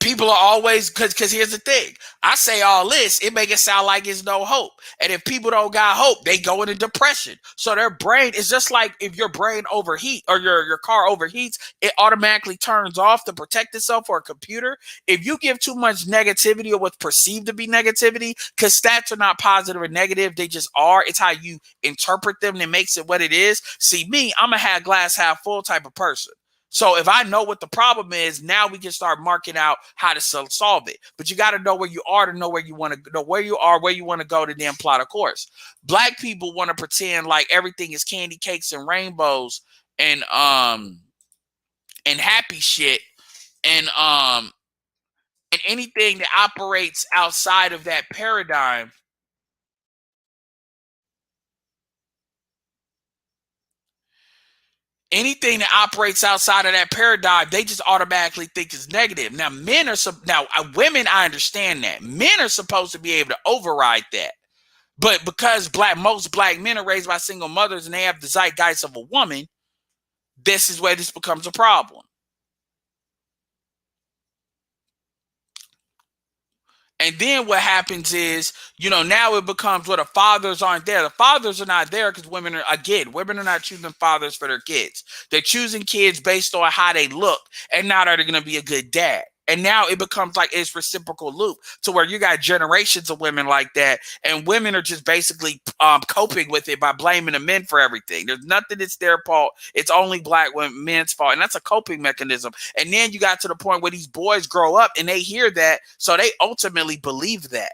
people are always, because here's the thing. I say all this, it make it sound like it's no hope. And if people don't got hope, they go into depression. So their brain is just like if your brain overheat or your car overheats, it automatically turns off to protect itself for a computer. If you give too much negativity or what's perceived to be negativity, because stats are not positive or negative, they just are. It's how you interpret them that makes it what it is. See, me, I'm a half glass, half full type of person. So if I know what the problem is, now we can start marking out how to solve it. But you got to know where you are to know where you want to know where you are, where you want to go to then plot a course. Black people want to pretend like everything is candy cakes and rainbows and happy shit and anything that operates outside of that paradigm. Anything that operates outside of that paradigm, they just automatically think is negative. Now, women, I understand that. Men are supposed to be able to override that. But because most black men are raised by single mothers and they have the zeitgeist of a woman, this is where this becomes a problem. And then what happens is, now it becomes where the fathers aren't there. The fathers are not there because women are not choosing fathers for their kids. They're choosing kids based on how they look. And now they're going to be a good dad. And now it becomes like it's reciprocal loop to where you got generations of women like that. And women are just basically coping with it by blaming the men for everything. There's nothing that's their fault. It's only black men's fault. And that's a coping mechanism. And then you got to the point where these boys grow up and they hear that. So they ultimately believe that.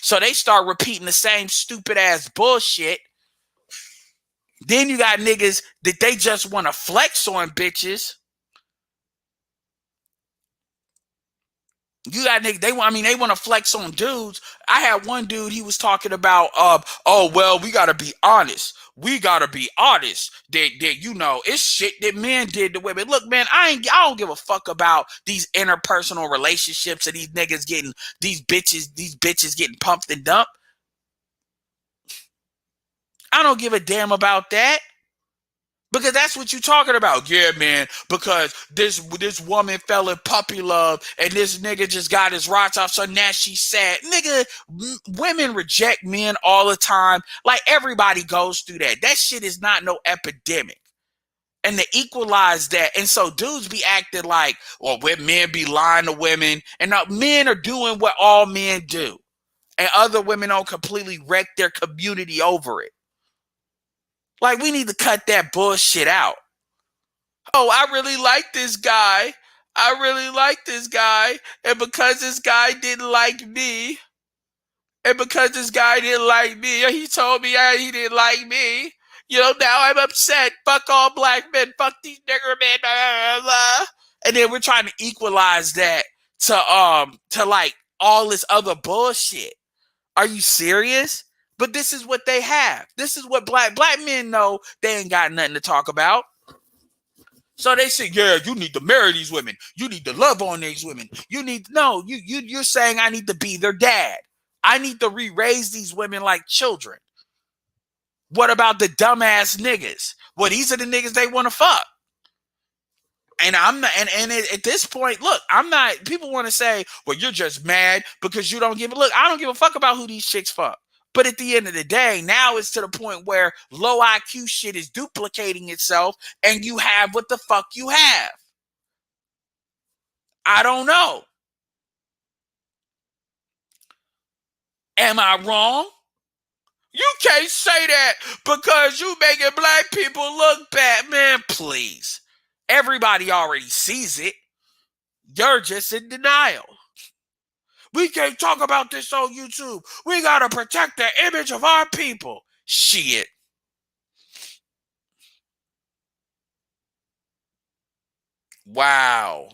So they start repeating the same stupid ass bullshit. Then you got niggas that they just want to flex on bitches. You got niggas, they want to flex on dudes. I had one dude, he was talking about, oh, well, we got to be honest. We got to be honest that, it's shit that men did to women. Look, man, I don't give a fuck about these interpersonal relationships and these niggas getting, these bitches getting pumped and dumped. I don't give a damn about that. Because that's what you're talking about. Yeah, man, because this woman fell in puppy love and this nigga just got his rocks off, so now she's sad. Nigga, women reject men all the time. Like, everybody goes through that. That shit is not no epidemic. And to equalize that, and so dudes be acting like, well, men be lying to women, and now men are doing what all men do. And other women don't completely wreck their community over it. Like, we need to cut that bullshit out. Oh, I really like this guy. And because this guy didn't like me, he told me he didn't like me. Now I'm upset. Fuck all black men. Fuck these nigger men. Blah, blah, blah. And then we're trying to equalize that to like all this other bullshit. Are you serious? But this is what they have. This is what black men know. They ain't got nothing to talk about. So they say, yeah, you need to marry these women. You need to love on these women. You're saying I need to be their dad. I need to re-raise these women like children. What about the dumbass niggas? Well, these are the niggas they want to fuck. And I'm not, and at this point, look, I'm not, people want to say, well, you're just mad because you don't give a look. I don't give a fuck about who these chicks fuck. But at the end of the day, now it's to the point where low IQ shit is duplicating itself and you have what the fuck you have. I don't know. Am I wrong? You can't say that because you making black people look bad. Man, please. Everybody already sees it. You're just in denial. We can't talk about this on YouTube. We got to protect the image of our people. Shit. Wow.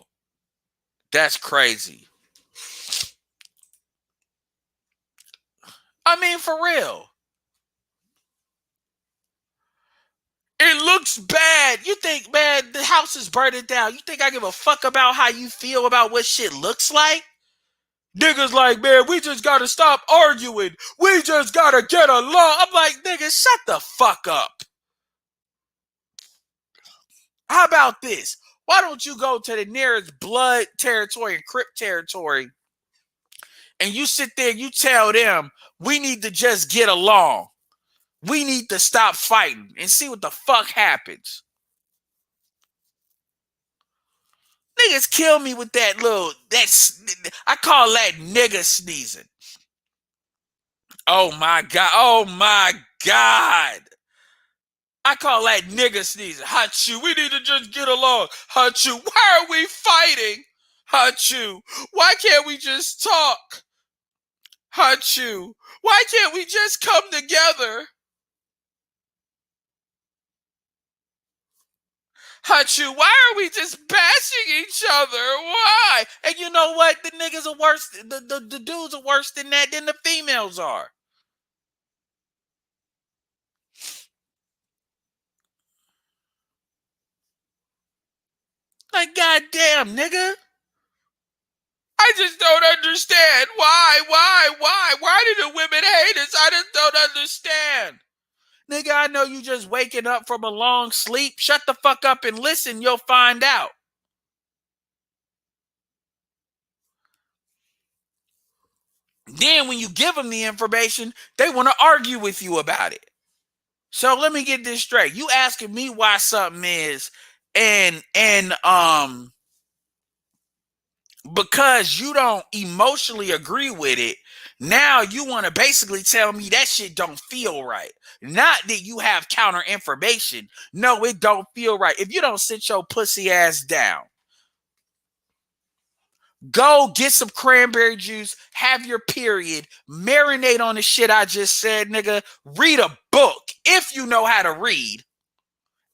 That's crazy. I mean, for real. It looks bad. You think, man, the house is burning down. You think I give a fuck about how you feel about what shit looks like? Niggas like, man, we just gotta stop arguing. We just gotta get along. I'm like, nigga, shut the fuck up. How about this? Why don't you go to the nearest blood territory and Crip territory and you sit there and you tell them, we need to just get along. We need to stop fighting and see what the fuck happens. Niggas kill me with that I call that nigga sneezing. Oh my God. Oh my God. I call that nigga sneezing. Hachu, we need to just get along. Hachu, why are we fighting? Hachu, why can't we just talk? Hachu, why can't we just come together? Hachu, why are we just bashing each other? Why? And you know what? The niggas are worse. The dudes are worse than that than the females are. Like, goddamn, nigga. I just don't understand. Why? Why do the women hate us? I just don't understand. Nigga, I know you just waking up from a long sleep. Shut the fuck up and listen. You'll find out. Then when you give them the information, they want to argue with you about it. So let me get this straight. You asking me why something is and because you don't emotionally agree with it, now you want to basically tell me that shit don't feel right. Not that you have counter information. No, it don't feel right. If you don't sit your pussy ass down, go get some cranberry juice, have your period, marinate on the shit I just said, nigga. Read a book if you know how to read.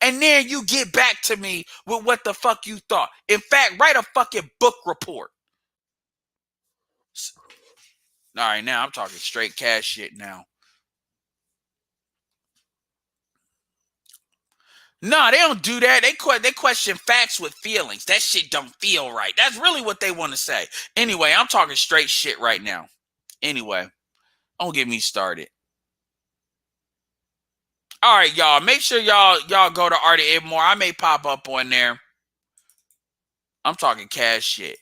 And then you get back to me with what the fuck you thought. In fact, write a fucking book report. All right, now I'm talking straight cash shit now. No, they don't do that. They question facts with feelings. That shit don't feel right. That's really what they want to say. Anyway, I'm talking straight shit right now. Anyway, don't get me started. All right, y'all. Make sure y'all go to Art of Ed More. I may pop up on there. I'm talking cash shit.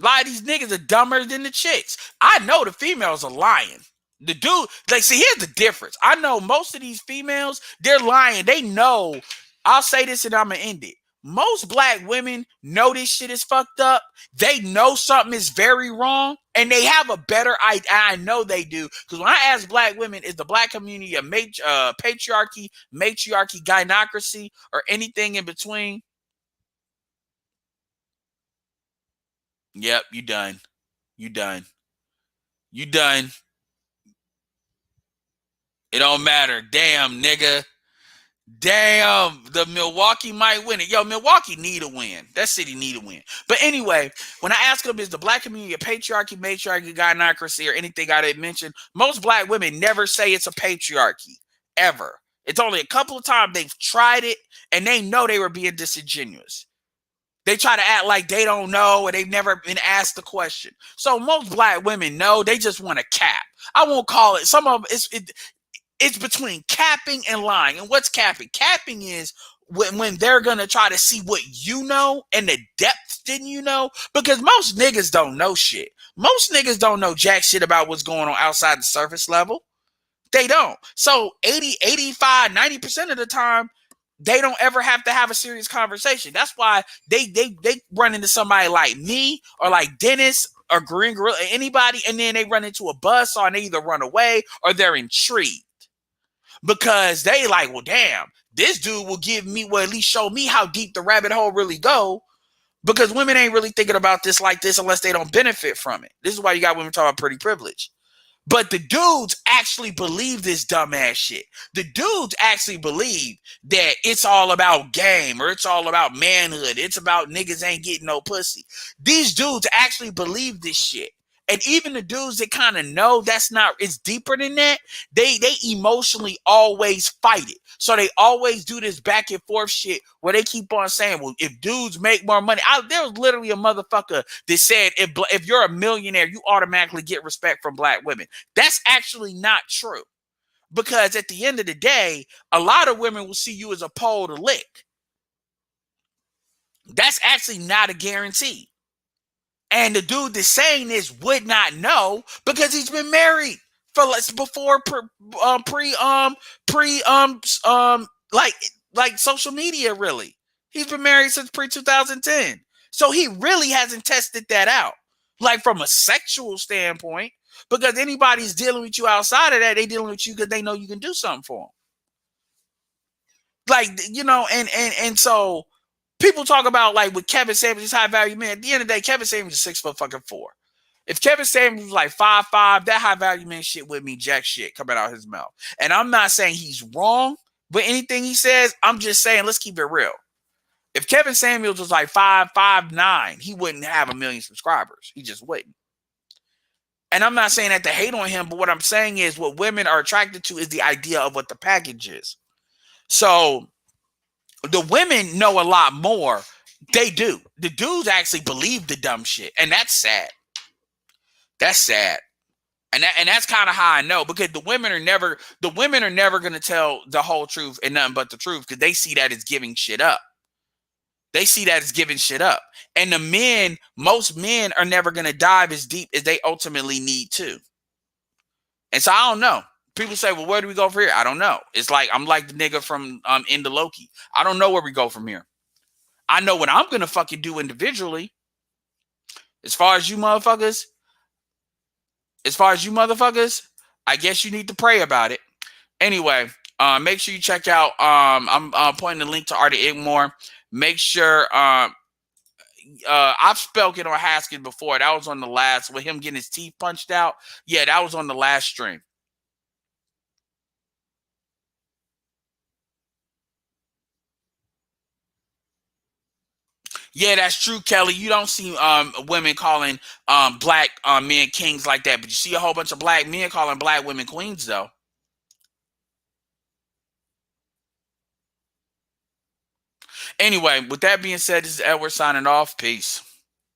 A lot of these niggas are dumber than the chicks. I know the females are lying. The dude, like, see, here's the difference. I know most of these females, they're lying. They know. I'll say this and I'm going to end it. Most black women know this shit is fucked up. They know something is very wrong, and they have a better idea. I know they do. Because when I ask black women, is the black community a patriarchy, matriarchy, gynocracy, or anything in between? Yep, you done. You done. You done. It don't matter. Damn, nigga. Damn, the Milwaukee might win it. Yo, Milwaukee need a win. That city need a win. But anyway, when I ask them, is the black community a patriarchy, matriarchy, gynocracy, or anything I didn't mention, most black women never say it's a patriarchy, ever. It's only a couple of times they've tried it, and they know they were being disingenuous. They try to act like they don't know, or they've never been asked the question. So most black women know, they just want to cap. I won't call it, some of it's between capping and lying. And what's capping? Capping is when they're going to try to see what you know and the depth in you know, because most niggas don't know shit. Most niggas don't know jack shit about what's going on outside the surface level. They don't. So 80, 85, 90% of the time, they don't ever have to have a serious conversation. That's why they run into somebody like me or like Dennis or Green Gorilla, anybody, and then they run into a buzzsaw and they either run away or they're intrigued. Because they like, well, damn, this dude will give me, well, at least show me how deep the rabbit hole really go. Because women ain't really thinking about this like this unless they don't benefit from it. This is why you got women talking about pretty privilege. But the dudes actually believe this dumbass shit. The dudes actually believe that it's all about game or it's all about manhood. It's about niggas ain't getting no pussy. These dudes actually believe this shit. And even the dudes that kind of know that's not, it's deeper than that, they emotionally always fight it. So they always do this back and forth shit where they keep on saying, well, if dudes make more money, there was literally a motherfucker that said, if you're a millionaire, you automatically get respect from black women. That's actually not true. Because at the end of the day, a lot of women will see you as a pole to lick. That's actually not a guarantee. And the dude that's saying this would not know because he's been married for before like social media. Really, he's been married since pre-2010, so he really hasn't tested that out, like from a sexual standpoint. Because anybody's dealing with you outside of that, they dealing with you because they know you can do something for them. Like, you know, and so. People talk about like with Kevin Samuels, high value man. At the end of the day, Kevin Samuels is 6'4". If Kevin Samuels was like 5'5", that high value man shit would mean jack shit coming out of his mouth. And I'm not saying he's wrong, but anything he says, I'm just saying let's keep it real. If Kevin Samuels was like 5'9", he wouldn't have 1 million subscribers. He just wouldn't. And I'm not saying that to hate on him, but what I'm saying is what women are attracted to is the idea of what the package is. So the women know a lot more. They do. The dudes actually believe the dumb shit, and that's sad. That's sad, and that's kind of how I know, because the women are never going to tell the whole truth and nothing but the truth, because they see that as giving shit up. They see that as giving shit up, and the men, most men are never going to dive as deep as they ultimately need to. And so I don't know. People say, well, where do we go from here? I don't know. It's like, I'm like the nigga from Into Loki. I don't know where we go from here. I know what I'm going to fucking do individually. As far as you motherfuckers, I guess you need to pray about it. Anyway, make sure you check out, I'm pointing the link to Art of Ed More. Make sure, I've spoken on Haskins before. That was on the last, with him getting his teeth punched out. Yeah, that was on the last stream. Yeah, that's true, Kelly. You don't see women calling black men kings like that, but you see a whole bunch of black men calling black women queens, though. Anyway, with that being said, this is Edward signing off. Peace.